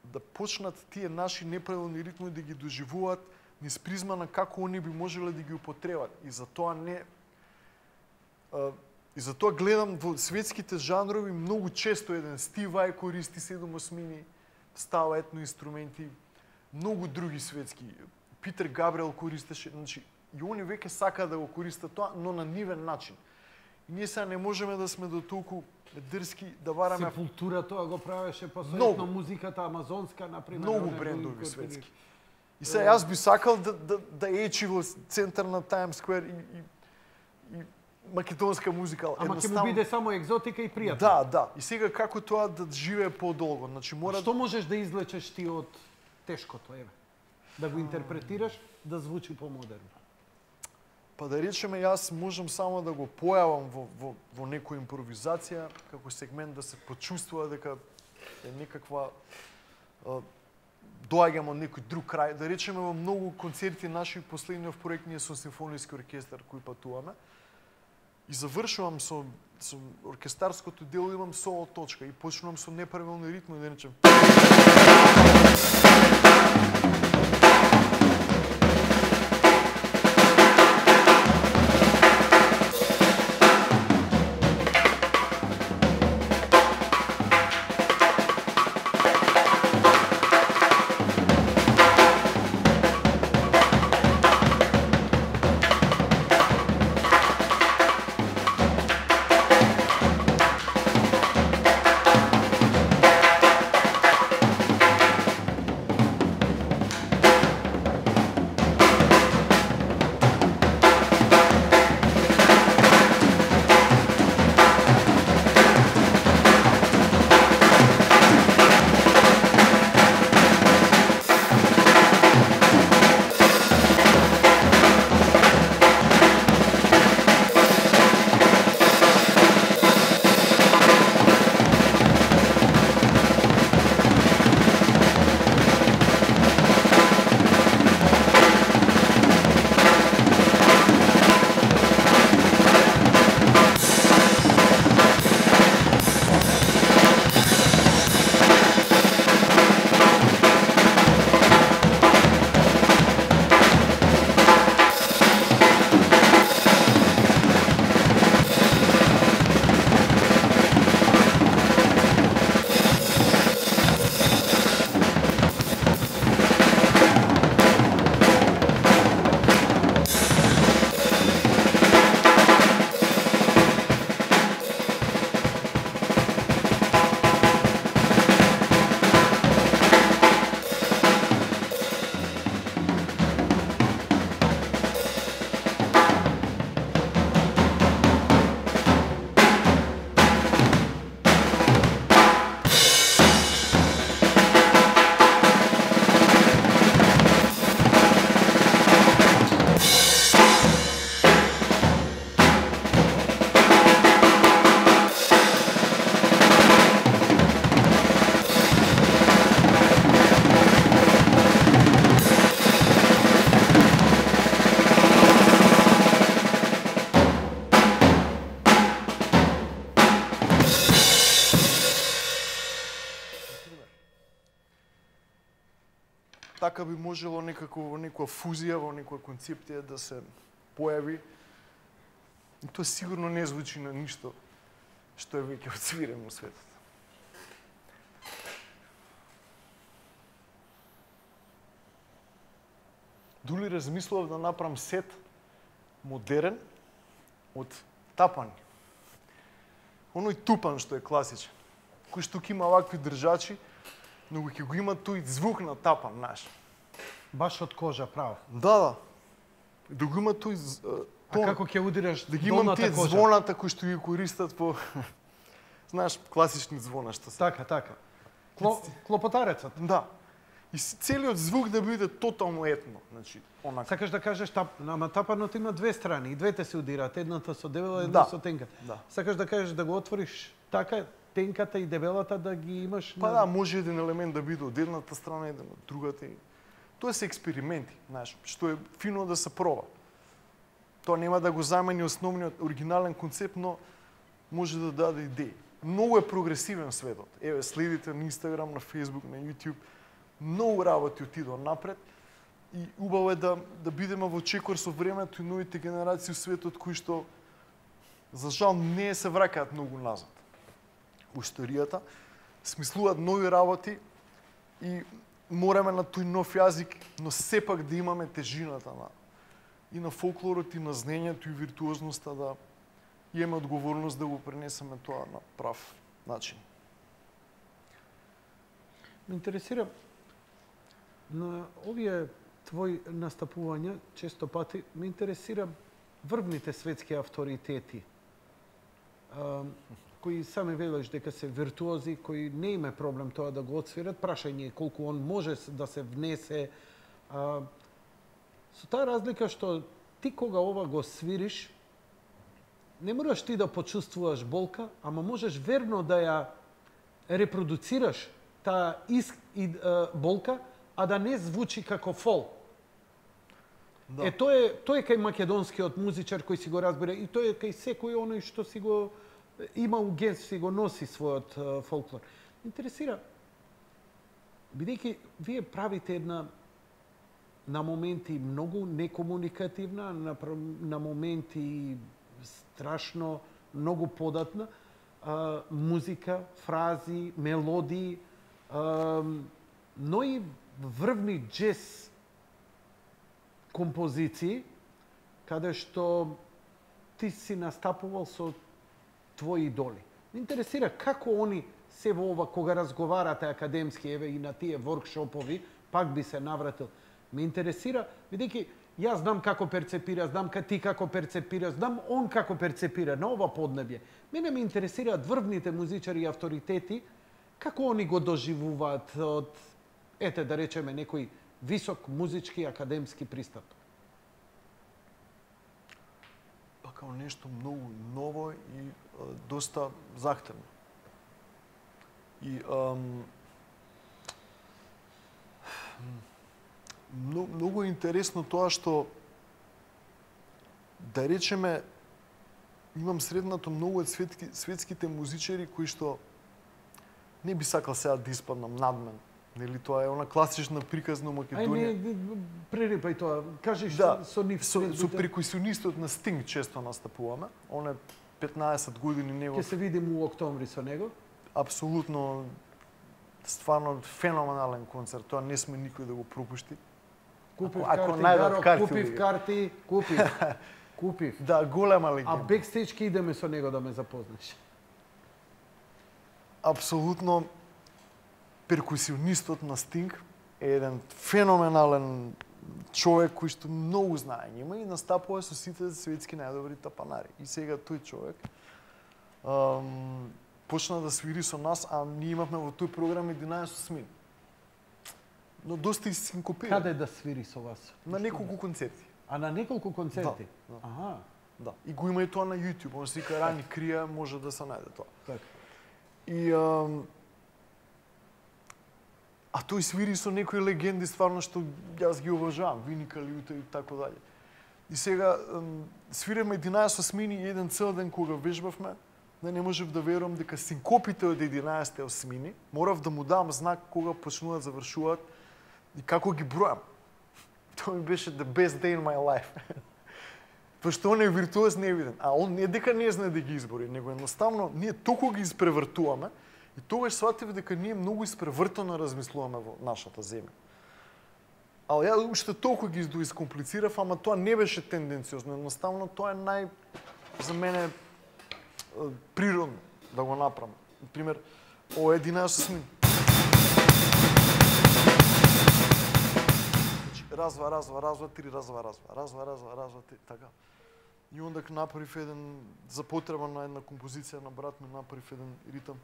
да почнат тие наши неправилни ритми да ги доживуваат низ призма на како они би можеле да ги употребат. И затоа гледам во светските жанрови многу често еден Стив Vai користи 7/8, става етно инструменти, многу други светски. Питер Габриел користеше, значи и они веќе сакаат да го користат тоа, но на нивен начин. И ние сега не можеме да сме до толку дрски да бараме. Сепултура тоа го правеше посоедно музиката амазонска, например. Многу брендови светски. И сега јас би сакал да ечи во центар на Таймс Сквер и македонска музика. Ама ќе му биде само екзотика и пријатно. Да. И сега како тоа да живее подолго? Значи мора. Што можеш да извлечеш ти од тешкото, еве? Да го интерпретираш, да звучи помодерно. Па да речеме, јас можам само да го појавам во некоја импровизација, како сегмент да се почувствува дека е некаква доаѓам од некој друг крај. Да речеме, во многу концерти наши последниот проект ние со симфониски оркестар кој патуваме. И завршувам со оркестарското дело, имам соло точка и почнувам со неправилни ритми, да речем. Така би можело некако во некоја фузија, во некоја концепција да се појави. И тоа сигурно не звучи на ништо што е веќе отсвирено во светот. Дули размислував да направам сет модерен од тапани. Оној тупан што е класичен, кој што ќе има вакви држачи, но ќе го има тој звук на тапан, знаеш. Баш од кожа, право. Да. Да го има тој тон. А како ќе удираш да ги имам тие звоната кои што ги користат по знаеш, класични звона што се. Така. Клопотарецот. Да. И целиот звук да биде тотално етно, значи онака. Сакаш да кажеш ама тапанот има две страни, и двете се удираат, едната со дебела, Да. една со тенка. Да. Сакаш да кажеш да го отвориш така, тенката и дебелата да ги имаш Па да, може еден елемент да биде од едната страна, еден од другата. Тоа се експерименти, знаеш, што е фино да се проба. Тоа нема да го замени основниот оригинален концепт, но може да даде идеи. Многу е прогресивен светот. Еве, следите на Инстаграм, на Фейсбук, на Јутјуб. Многу работи отидоа напред и убаво е да бидеме во чекор со времето и новите генерации у светот кои што за жал не се враќаат многу назад у историјата, смислуваат нови работи и мораме на тој нов јазик, но сепак да имаме тежината и на фолклорот и на знаењето и виртуозноста да имаме одговорност да го пренесеме тоа на прав начин. Ме интересира на овие твои настапувања, често пати ме интересира врвните светски авторитети, кои сами велиш дека се виртуози, кои не име проблем тоа да го отсвират, прашање е колку он може да се внесе. Со таа разлика што ти кога ова го свириш, не мораш ти да почувствуваш болка, ама можеш верно да ја репродуцираш таа болка, а да не звучи како фол. Да. Тоа е кај македонскиот музичар кој си го разбира и тоа е кај секој оној што си го има у ген, си го носи својот фолклор. Интересира, бидејќи вие правите една на моменти многу некомуникативна, на моменти страшно многу податна музика, фрази, мелодии, но и врвни джез композиции, каде што ти си настапувал со твои идоли. Ме интересира како они се во ова, кога разговарате академски, еве и на тие воркшопови, пак би се навратил. Ме интересира, бидејќи јас знам како перцепира, знам ти како перцепира, знам он како перцепира на ова поднебје. Мене ме интересираат врвните музичари и авторитети, како они го доживуваат од, ете да речеме, некој висок музички академски пристап. Па као нешто многу ново и доста захтевно. И многу е интересно тоа што да речеме имам среднато многу од светските музичари кои што не би сакал сега да испаднам надмен. Нели тоа е она класична приказна Македонија. Прерипај тоа. Кажи со нив. Со перкусионистот на Стинг често настапуваме. Он е 15 години него. Ќе се видим у октомври со него. Апсолутно стварно феноменален концерт. Тоа не сме никој да го пропушти. Купив карти. Купив. Да, голема легенда. А бекстејдж ќе идеме со него да ме запознаш. Апсолутно перкусионистот на Стинг е еден феноменален човек кој што многу знаење има и настапува со сите светски најдобри тапанари. И сега тој човек почна да свири со нас, а ние имавме во тој програм 11 смени. Но доста и синкопиран. Каде да свири со вас? На неколку концерти. А на неколку концерти? Да. Аха. Да. И го има и тоа на YouTube. Он се вика Рани Крија, може да се најде тоа. Така. И а тој свири со некои легенди стварно што јас ги уважавам, Вини Калиута и така дале. И сега свиреме 11 смени и еден цел ден кога вежбавме, да не можев да верувам дека синкопите од 11 осмини, морав да му дам знак кога почнуваат, завршуваат и како ги бројам. Тоа ми беше the best day in my life. Пошто он е виртуоз невиден, а он не дека не знае да ги избори, него едноставно ние толку ги испревртуваме и тогаш сватив дека ние многу испревртено размислуваме во нашата земја. А ја уште толку ги доискомплицирав, ама тоа не беше тенденциозно, едноставно тоа е за мене природно да го направам. Например, ова е 11 смени. Разва, три, разва, три, така. И онда направив еден, за потреба на една композиција на брат ми, направив еден ритам.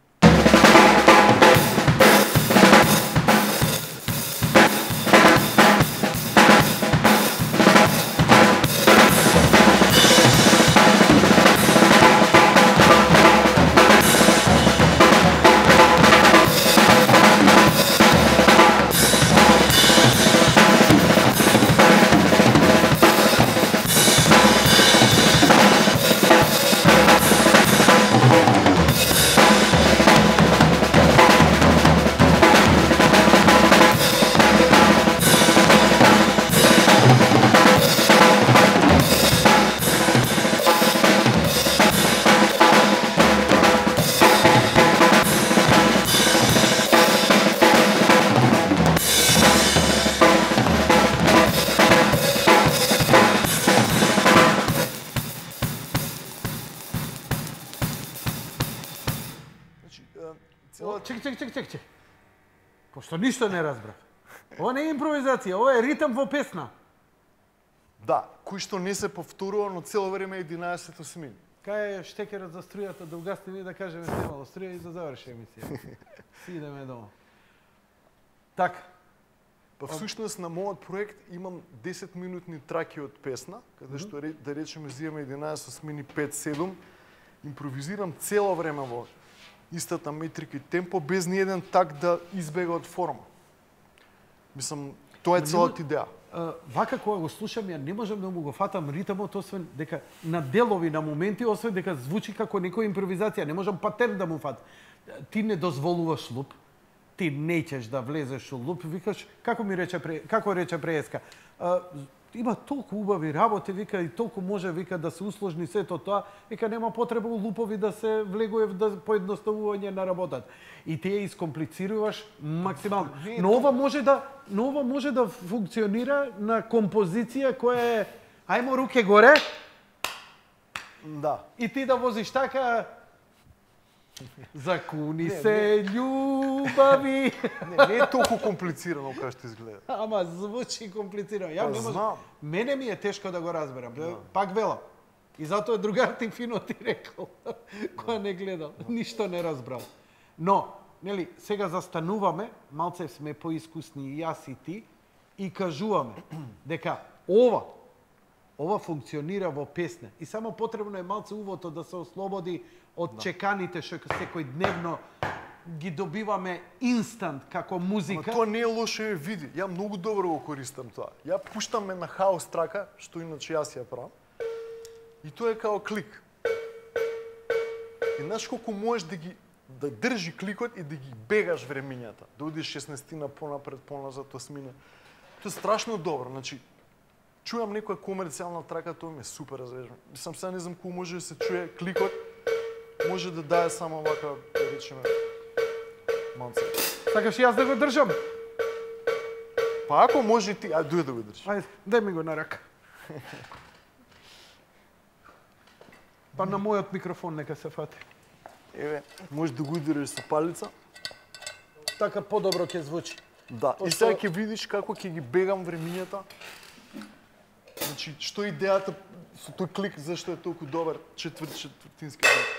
чек. Пошто ништо не разбрав. Ова не е импровизација, ова е ритм во песна. Да, кој што не се повторува, но цело време е 11 смени. Кај е штекерот за струјата, да угасне ми да кажеме снемало струја и да заврши емисија. Си идеме дома. Така. Па всушност на мојот проект имам 10 минутни траки од песна, каде што да речеме зимаме 11 смени 5-7, импровизирам цело време во истата метрика и темпо без ни еден так да избега од форма. Мислам, тоа е целата идеја. Вака кога го слушам, ја не можам да му го фатам ритмот, освен дека на делови, на моменти, освен дека звучи како некоја импровизација. Не можам патерн да му фатам. Ти не дозволуваш луп, ти неќеш да влезеш у луп, викаш, како рече Преска, има толку убави работи, вика, и толку може, вика, да се усложни сето тоа, вика, нема потреба у лупови да се влегуе да поедноставување на работата. И ти ја искомплицируваш максимално. Но ова може да функционира на композиција која е ајмо руке горе. Да. И ти да возиш така закуни се љубави. Не е толку комплицирано како што изгледа. Ама звучи комплицирано. Ја не знам. Мене ми е тешко да го разберам. Пак велам. И затоа другар ти фино ти рекол, која не гледал, ништо не разбрал. Но, нели, сега застануваме, малце сме поискусни и јас и ти, и кажуваме дека ова функционира во песна. И само потребно е малце увото да се ослободи од чеканите што секој дневно ги добиваме инстант како музика. Ама тоа не е лошо, види. Ја многу добро го користам тоа. Ја пуштам една хаос трака, што иначе јас ја правам. И тоа е као клик. И знаеш колку можеш да држи кликот и да ги бегаш времињата. Да одиш 16 понапред, поназад, 8. Тоа е страшно добро. Значи, чујам некоја комерцијална трака, тоа ми е супер развежно. Мислам, сега не знам колку може да се чуе кликот, може да дае само вака, да речеме, манца. Сакаш јас да го држам? Па ако може ти, дојде да го држиш. Ајде, дај ми го на рака. Па на мојот микрофон нека се фати. Еве, може да го удариш со палица. Така подобро ќе звучи. Да, и сега ќе видиш како ќе ги бегам времињата. Значи, што е идејата со тој клик, зашто е толку добар четвртински клик?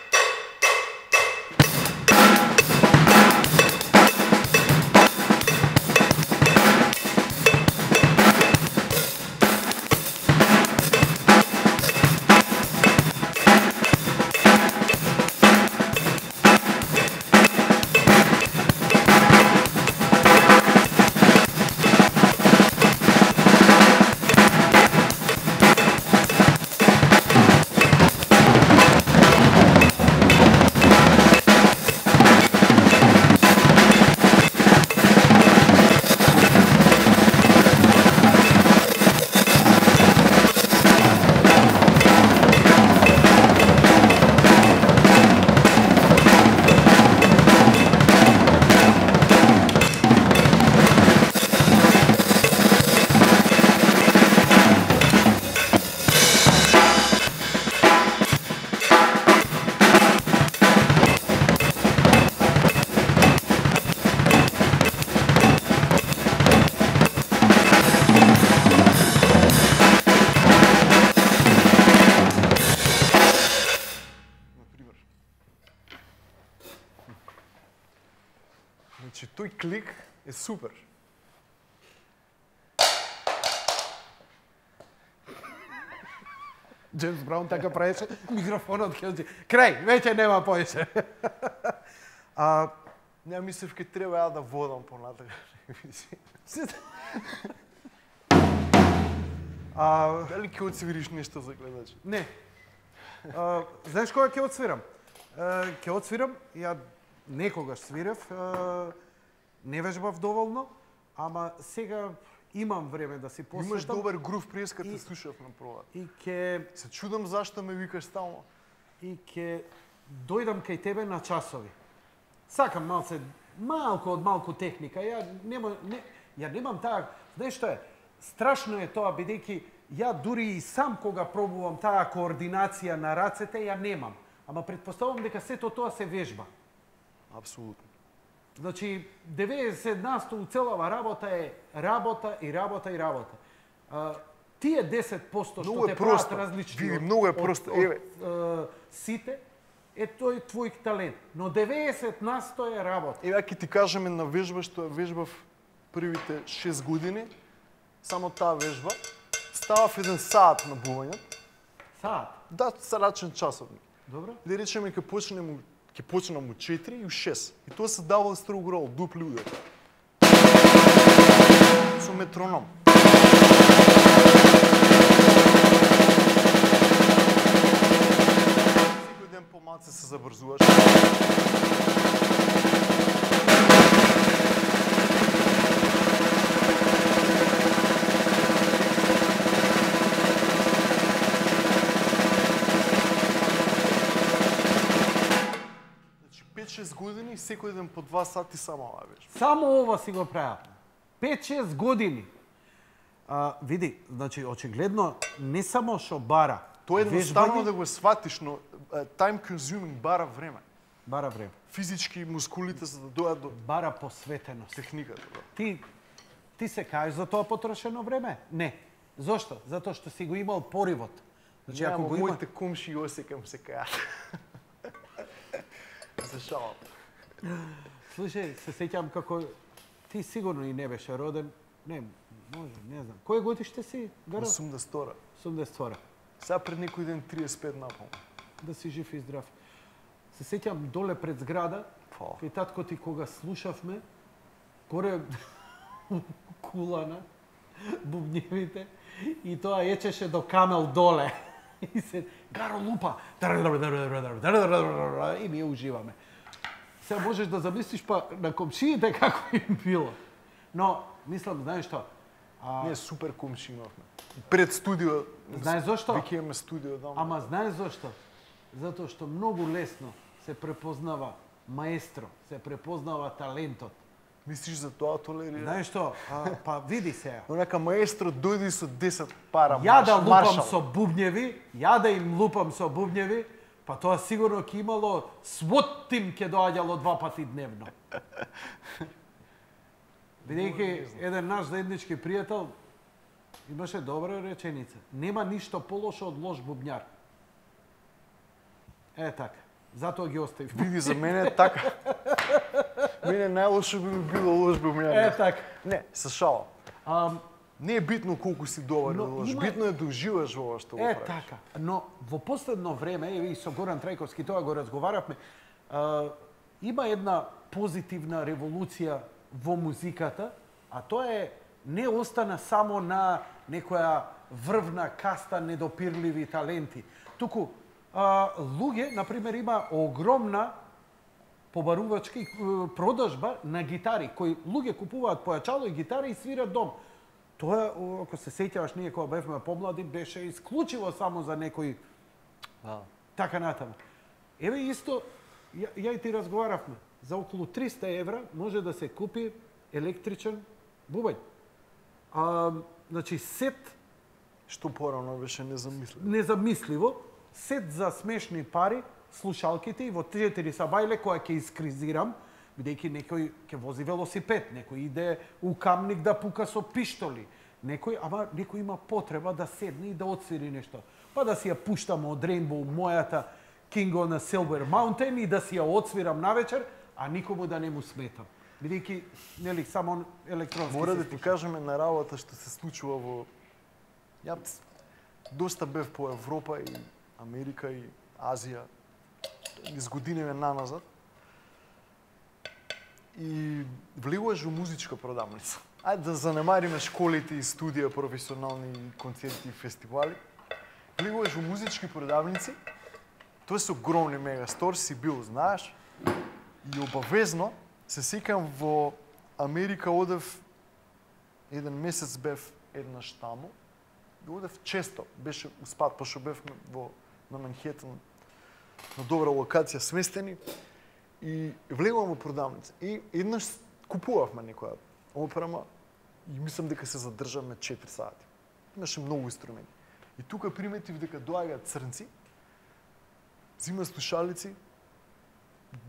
Значи, тој клик е супер. Джеймс Браун така правеше, микрофонот ќе оди. Крај, веќе нема повеќе. Не, мислев ке треба ја да водам понатака. Дали ќе отсвириш нешто за гледачи? Не. Знаеш кога ќе отсвирам? Ќе отсвирам, ја некогаш свирев, не вежбав доволно, ама сега имам време да си посветам. Имаш добар грув, Преска, те слушав на прва. И ќе се чудам зашто ме викаш стално. И ќе дојдам кај тебе на часови. Сакам малку од малку техника. Ја немам таа, знаеш што е? Страшно е тоа бидејќи ја дури и сам кога пробувам таа координација на рацете ја немам. Ама претпоставувам дека сето тоа се вежба. Апсолутно. Значи 90% у целава работа е работа и работа и работа. Тие 10% што те прават различни Види, многу е просто. сите, е тој твој талент. Но 90% е работа. Еве ќе ти кажеме на вежба што ја вежбав првите 6 години, само таа вежба, ставав 1 саат на бување. Саат? Да, сарачен часовник. Добро. Да речеме ќе почнам у 4 и у 6. И тоа се давало строго рол, дупли удар. Со метроном. Секој ден помалце се забрзуваш. Значи 5-6 години, секој ден по 2 сати само ова беше. Само ова си го правев. 5-6 години. Види, значи очигледно не само што бара. Тоа е едноставно вежбање, да го сватиш, но time consuming бара време. бара време. Физички мускулите за да дојдат до Бара посветеност. техниката. Да. Ти се кажеш за тоа потрошено време? Не. Зошто? Затоа што си го имал поривот. Значи ако го има... моите кумши осекам се кајат. За шалам. Слушај, се сеќам како ти сигурно и не беше роден. Не, може, не знам. Кој годиште си? Гаро? 82-ра. 82. Сега пред некој ден 35 напол. Да си жив и здрав. Се сеќам доле пред зграда, Фала. кај татко ти кога слушавме, горе кулана, бубњевите, и тоа ечеше до камел доле. И се Гаро лупа. И ние уживаме. Сега можеш да замислиш па на комшиите како им било. Но, мислам, знаеш што? Ние супер кумши имавме. Пред студио. Знаеш зошто? Веќе имаме студио да. Ама знаеш зошто? Затоа што многу лесно се препознава маестро, се препознава талентот. Мислиш за тоа толерира? Знаеш што? Па види сега. Онака маестро дојди со 10 пара. Ја да лупам маршал. со бубњеви, ја да им лупам со бубњеви, па тоа сигурно ќе имало SWAT тим ќе доаѓало 2 пати дневно. Бидејќи еден наш заеднички пријател имаше добра реченица. Нема ништо полошо од лош бубњар. Така. Затоа ги оставив. Види за мене така. Мене најлошо би ми било лош бубњар. Така. Не, се шалам. Не е битно колку си добар или лош, битно е да уживаш во ова што го правиш. Така. Но во последно време, и со Горан Трајковски тоа го разговаравме, има една позитивна револуција во музиката, а тоа е не остана само на некоја врвна каста недопирливи таленти. Туку луѓе, например, има огромна побарувачка и продажба на гитари, кои луѓе купуваат појачало и гитари и свират дом. Тоа, ако се сеќаваш, ние кога бевме помлади, беше исклучиво само за некои така натаму. Еве исто, ја и ти разговаравме, за околу 300 евра може да се купи електричен бубањ. Значи сет, Што порано беше незамисливо. незамисливо, сет за смешни пари, слушалките и во 4 сабајле која ќе искризирам, бидејќи некој ќе вози велосипед, некој иде у Камник да пука со пиштоли, некој има потреба да седне и да отсвири нешто. Па да си ја пуштам од Rainbow мојата King on a Silver Mountain и да си ја отсвирам навечер, а никому да не му сметам. Бидејќи, нели, само електронски Мора се да ти слуша. кажеме на работа што се случува во... Ја доста бев по Европа и Америка и Азија, низ годиниве наназад. И влегуваш во музичка продавница. Ајде да занемариме школите и студија, професионални концерти и фестивали. Влегуваш во музички продавници, тоа се огромни мегастор, си бил, знаеш, и обавезно се сеќам во Америка одев еден месец бев еднаш таму, и одев често, беше успат, пошто бевме на Манхетен, на добра локација сместени, и влегувам во продавница. И еднаш купувавме некоја опрема и мислам дека се задржаме 4 сати. Имаше многу инструменти. И тука приметив дека доаѓаат црнци, зима слушалици,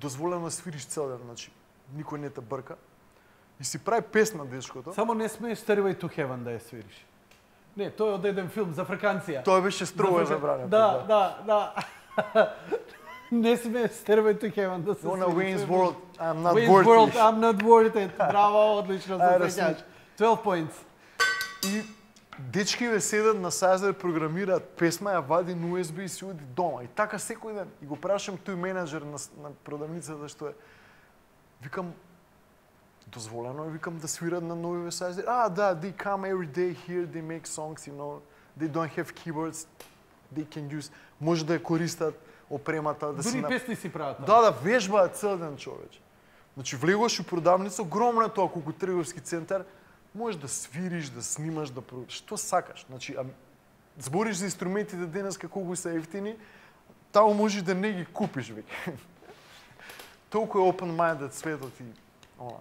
дозволено да свириш цел ден, значи никој не те брка. И си прави песна дечкото. Само не смееш Stairway to Heaven да ја свириш. Не, тој е од еден филм за Фраканција. Тоа беше строго забрането. Да. Не смееш Stairway to Heaven да се свириш. На Wayne's World, I'm not Wayne's worth World, it. I'm not worth it. Браво, одлично се сеќаш. 12 points. И дечкиве седат на Сајзер, програмираат песма, ја вади на USB и си оди дома. И така секој ден. И го прашам тој менеджер на продавницата што е. Викам, дозволено е, викам, да свират на нови Сајзер. Да, they come every day here, they make songs, you know. They don't have keyboards, they can use. Може да ја користат опремата. Да Дури песни си прават. Да, вежбаат цел ден, човече. Значи, влегуваш у продавница, огромна тоа колку трговски центар, можеш да свириш, да снимаш, да што сакаш. Значи, збориш за инструментите денеска колку се ефтини, таму можеш да не ги купиш, веќе. Толку е open-minded светот и она.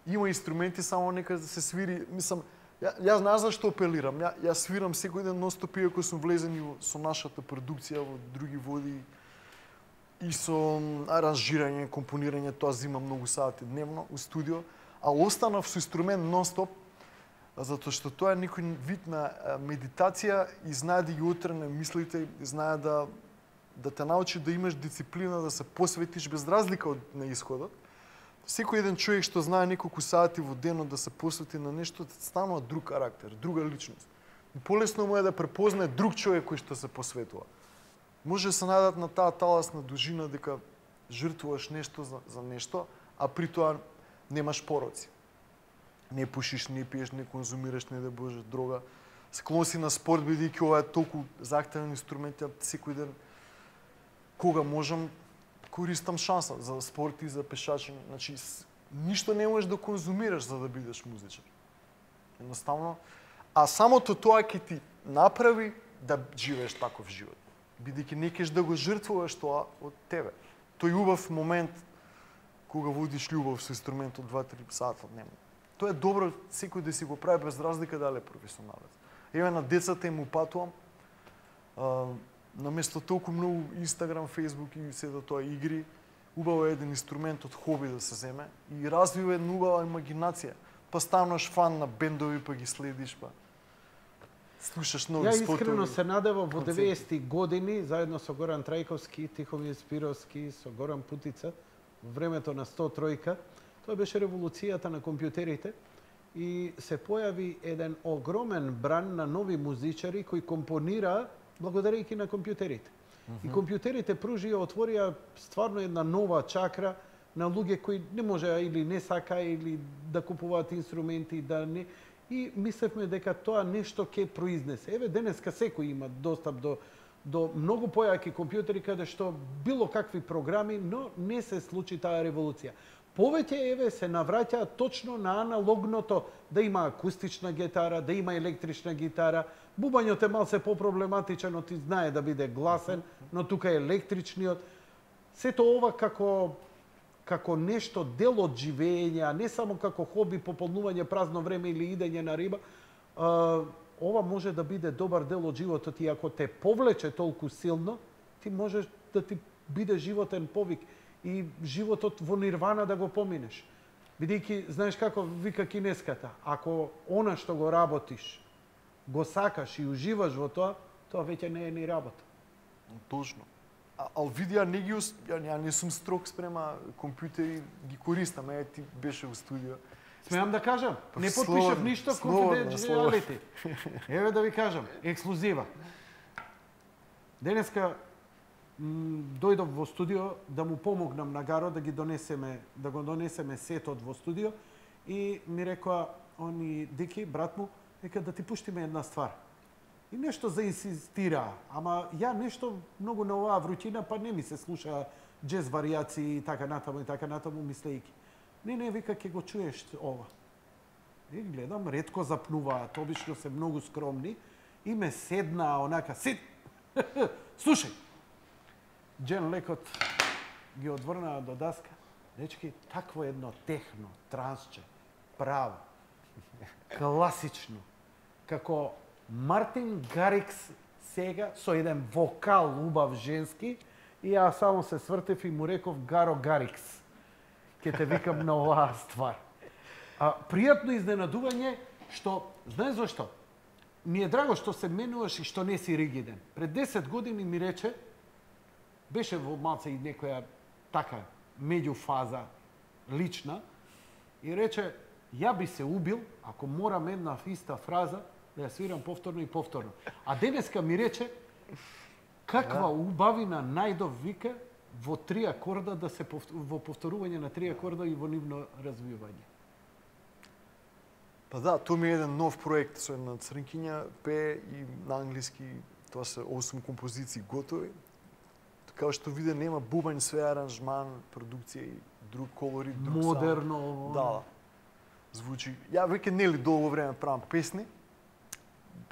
Има инструменти, само нека да се свири. Мислам, јас знаеш зашто апелирам. Јас свирам секој ден нон-стоп, иако сум влезен со нашата продукција во други води и со аранжирање, компонирање, тоа зима многу сати дневно у студио, а останав со инструмент нон-стоп, затоа што тоа е некој вид на медитација и знае да ги отрне мислите, знае да те научи да имаш дисциплина, да се посветиш без разлика на исходот. Секој еден човек што знае неколку сати во денот да се посвети на нешто, станува друг карактер, друга личност. И полесно му е да препознае друг човек кој што се посветува. Може да се најдат на таа таласна дужина дека жртвуваш нешто за нешто, а при тоа немаш пороци. Не пушиш, не пиеш, не конзумираш, не да Боже дрога. Склон си на спорт, бидејќи ова е толку захтевен инструмент, секој ден кога можам користам шанса за спорт и за пешачење. Значи, ништо не можеш да конзумираш за да бидеш музичар. Едноставно. А самото тоа ќе ти направи да живееш таков живот. Бидејќи не кеш да го жртвуваш тоа од тебе. Тој убав момент кога водиш љубов со инструментот 2-3 сата дневно. Тоа е добро секој да си го прави без разлика дали е професионалец. Еве на децата им упатувам. Наместо толку многу Инстаграм, Фейсбук и се да тоа игри, убаво е еден инструмент од хоби да се земе и развива една убава имагинација. Па стануваш фан на бендови, па ги следиш, па слушаш нови спотови. Ја искрено се надевам во 90-ти години, заедно со Горан Трајковски, Тихомир Спировски, со Горан Путица, во времето на 103-ка, тоа беше револуцијата на компјутерите и се појави еден огромен бран на нови музичари кои компонираа благодарејќи на компјутерите. И компјутерите пружија, отворија стварно една нова чакра на луѓе кои не можеа или не сакаа или да купуваат инструменти, да не. И мислевме дека тоа нешто ќе произнесе. Еве денеска секој има достап до многу појаки компјутери каде што било какви програми, но не се случи таа револуција. Повеќе еве се навраќа точно на аналогното, да има акустична гитара, да има електрична гитара. Бубањот е малце попроблематичен, ти знае да биде гласен, но тука е електричниот. Сето ова како нешто дел од живење, а не само како хоби, пополнување празно време или идење на риба, ова може да биде добар дел од животот и ако те повлече толку силно, ти можеш да ти биде животен повик и животот во нирвана да го поминеш. Бидејќи, знаеш како вика кинеската, ако она што го работиш, го сакаш и уживаш во тоа, тоа веќе не е ни работа. Точно. Ал види, ја не сум строг спрема компјутери, ги користам, ти беше во студио. Смеам да кажам, не потпишав ништо confidentiality. Еве да ви кажам, ексклузива. Денеска дојдов во студио да му помогнам на Гаро да го донесеме сетот во студио и ми рекоа они Дики, брат му, нека да ти пуштиме една ствар. И нешто заинсистираа, ама ја нешто многу на оваа врутина, па не ми се слуша джез варијации и така натаму, мислејќи. Не, вика, ќе го чуеш ова. И гледам, ретко запнуваат, обично се многу скромни, и ме седнаа онака, сид, слушај. Джен лекот ги одврнаа до даска. Дечки, такво едно техно, трансче, право, класично, како Мартин Гарикс сега, со еден вокал убав женски, И ја само се свртев и му реков Гаро Гарикс. Ке те викам на оваа ствар. Пријатно изненадување што, знаеш зашто? Ми е драго што се менуваш и што не си ригиден. Пред 10 години ми рече, беше во малце и некоја така меѓуфаза лична, и рече, ја би се убил ако морам една иста фраза да ја свирам повторно и повторно. А денеска ми рече, каква убавина најдов, вика, во 3 акорда да се во повторување на 3 акорда и во нивно развивање. Па да, тоа ми е еден нов проект со една црнкиња, пее и на англиски, тоа се 8 композиции готови. Како што виде, нема бубањ, све аранжман, продукција и друг колори, друг модерно. саунд. Да. Звучи. Ја веќе нели долго време правам песни.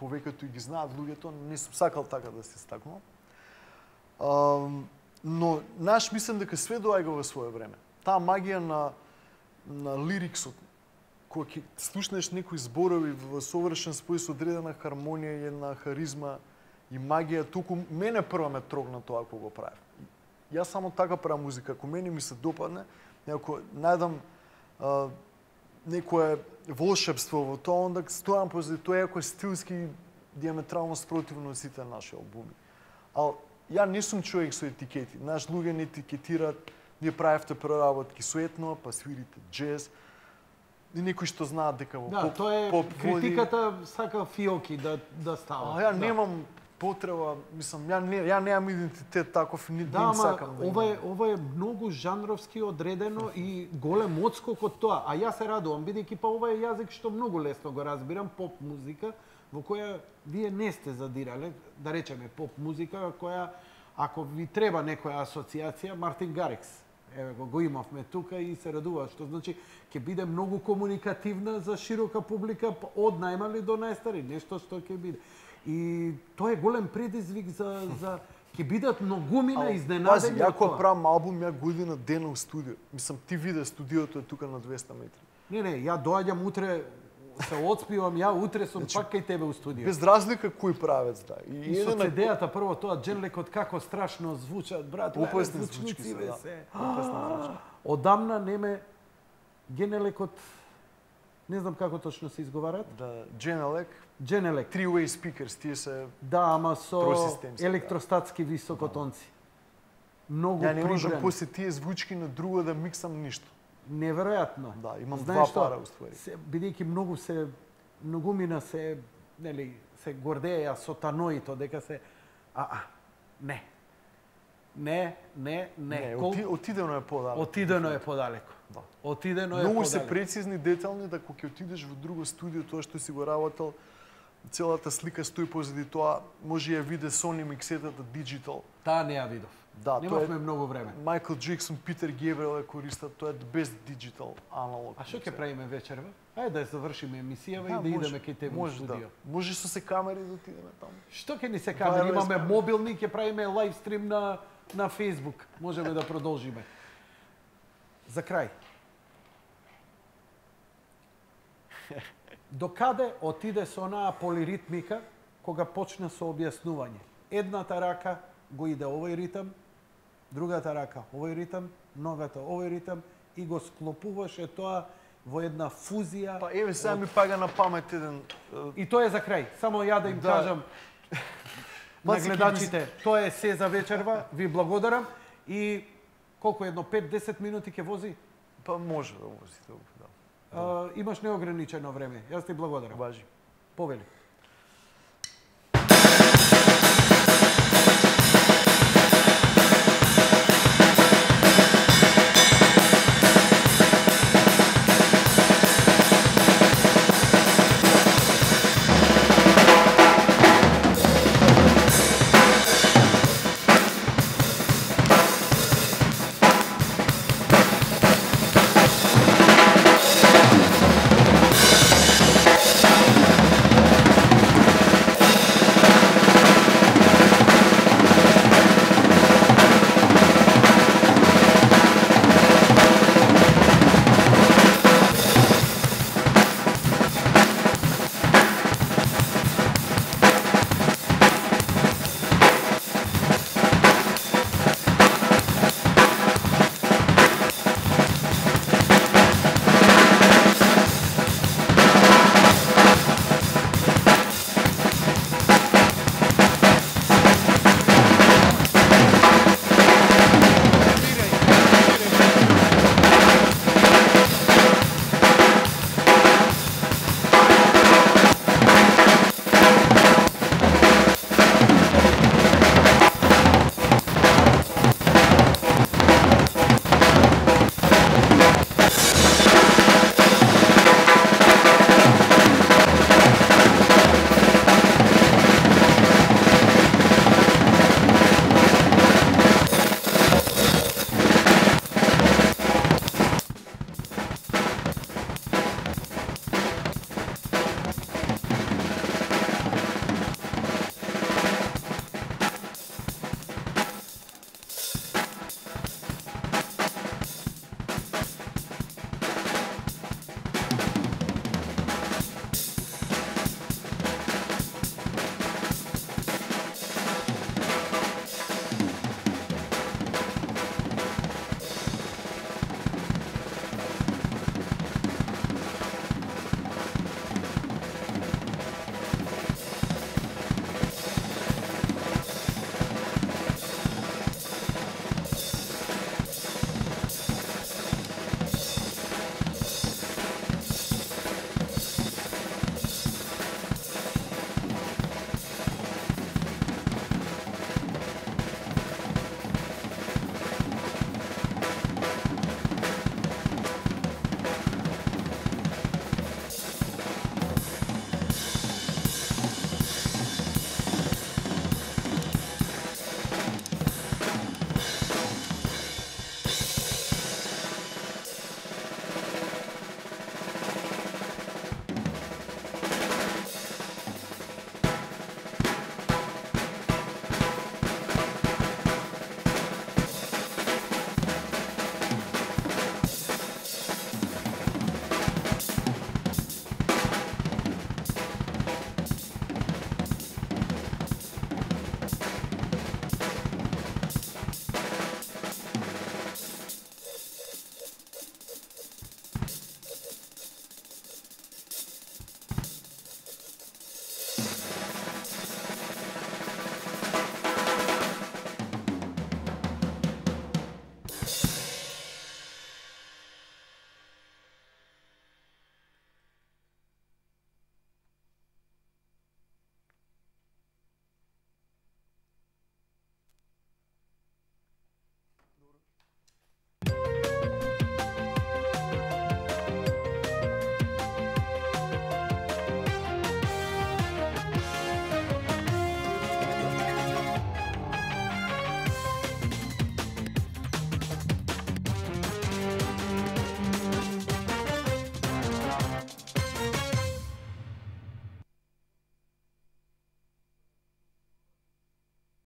Повеќето и ги знаат луѓето, не сум сакал така да се стакнувам. Но наш мислам дека све доаѓа во свое време. Таа магија на лириксот, кога ќе слушнеш некои зборови во совршен спој со одредена хармонија и една харизма и магија, туку мене прва ме трогна тоа кога го правев. Јас само така правам музика, ако мене ми се допадне, ако најдам некое волшебство во тоа, онда стојам позади тоа, иако е стилски диаметрално спротивно од сите наши албуми. Ал ја не сум човек со етикети. Наш луѓе не етикетираат, вие правевте преработки со етно, па свирите джез. И некои што знаат дека во поп, тоа е поп критиката, сака фиоки да става. Ја немам потреба, мислам, ја немам идентитет таков, не им сакам да ова е многу жанровски одредено и голем одскок од тоа. А јас се радувам, бидејќи па ова е јазик што многу лесно го разбирам, поп музика, во која вие не сте задирале, да речеме поп музика, која, ако ви треба некоја асоциација, Мартин Гарикс. Еве го имавме тука и се радува, што значи ќе биде многу комуникативна за широка публика, од најмали до најстари, нешто што ќе биде. И тоа е голем предизвик за ќе бидат многумина изненадени. Ја кога правам албум, ја година дена у студио. Мислам, ти виде студиото е тука на 200 метри. Не, ја доаѓам утре, се отспивам, ја утре сум пак кај тебе у студио. Без разлика кој правец, да. И со CD-та прво тоа Дженлекот како страшно звучат, брат, опасни звучки се. Одамна неме Генелекот, не знам како точно се изговарат. Да, Genelec. Three-way speakers, тие се. Да, ама со електростатски високотонци. Многу прибрани. Ја не можам после тие звучки на друго да миксам ништо. Неверојатно. Да, имам два пара уствари. Бидејќи многумина се, нели, се гордеја со таноито дека се не. Отидено е подалеку. Отидено е подалеку. Да. Отидено е многу подалеку. се прецизни, детални, да кога ќе отидеш во друго студио, тоа што си го работел, целата слика стои позади тоа, може ја виде Sony миксетата digital. Таа не ја видов. Да, немавме многу време. Майкл Джексон, Питер Гебрел е користат, тоа е the best digital аналог. А што ќе правиме вечерва? Ајде да завршиме емисијава и да идеме кај тебе во студио. Може со се камери да отидеме таму. Што ќе ни се камери? Имаме мобилни, ќе правиме лайв стрим на Facebook. Можеме да продолжиме. За крај. До каде отиде со онаа полиритмика кога почна со објаснување? Едната рака го иде овој ритам, другата рака овој ритам, ногата овој ритам и го склопуваше тоа во една фузија. Па еве сега ми пага на памет еден. И тоа е за крај. Само ја да им кажам на гледачите, тоа е се за вечерва. Ви благодарам и колку едно 5-10 минути ќе вози? Па може да вози, да. Имаш неограничено време. Јас ти благодарам. Важи. Повели.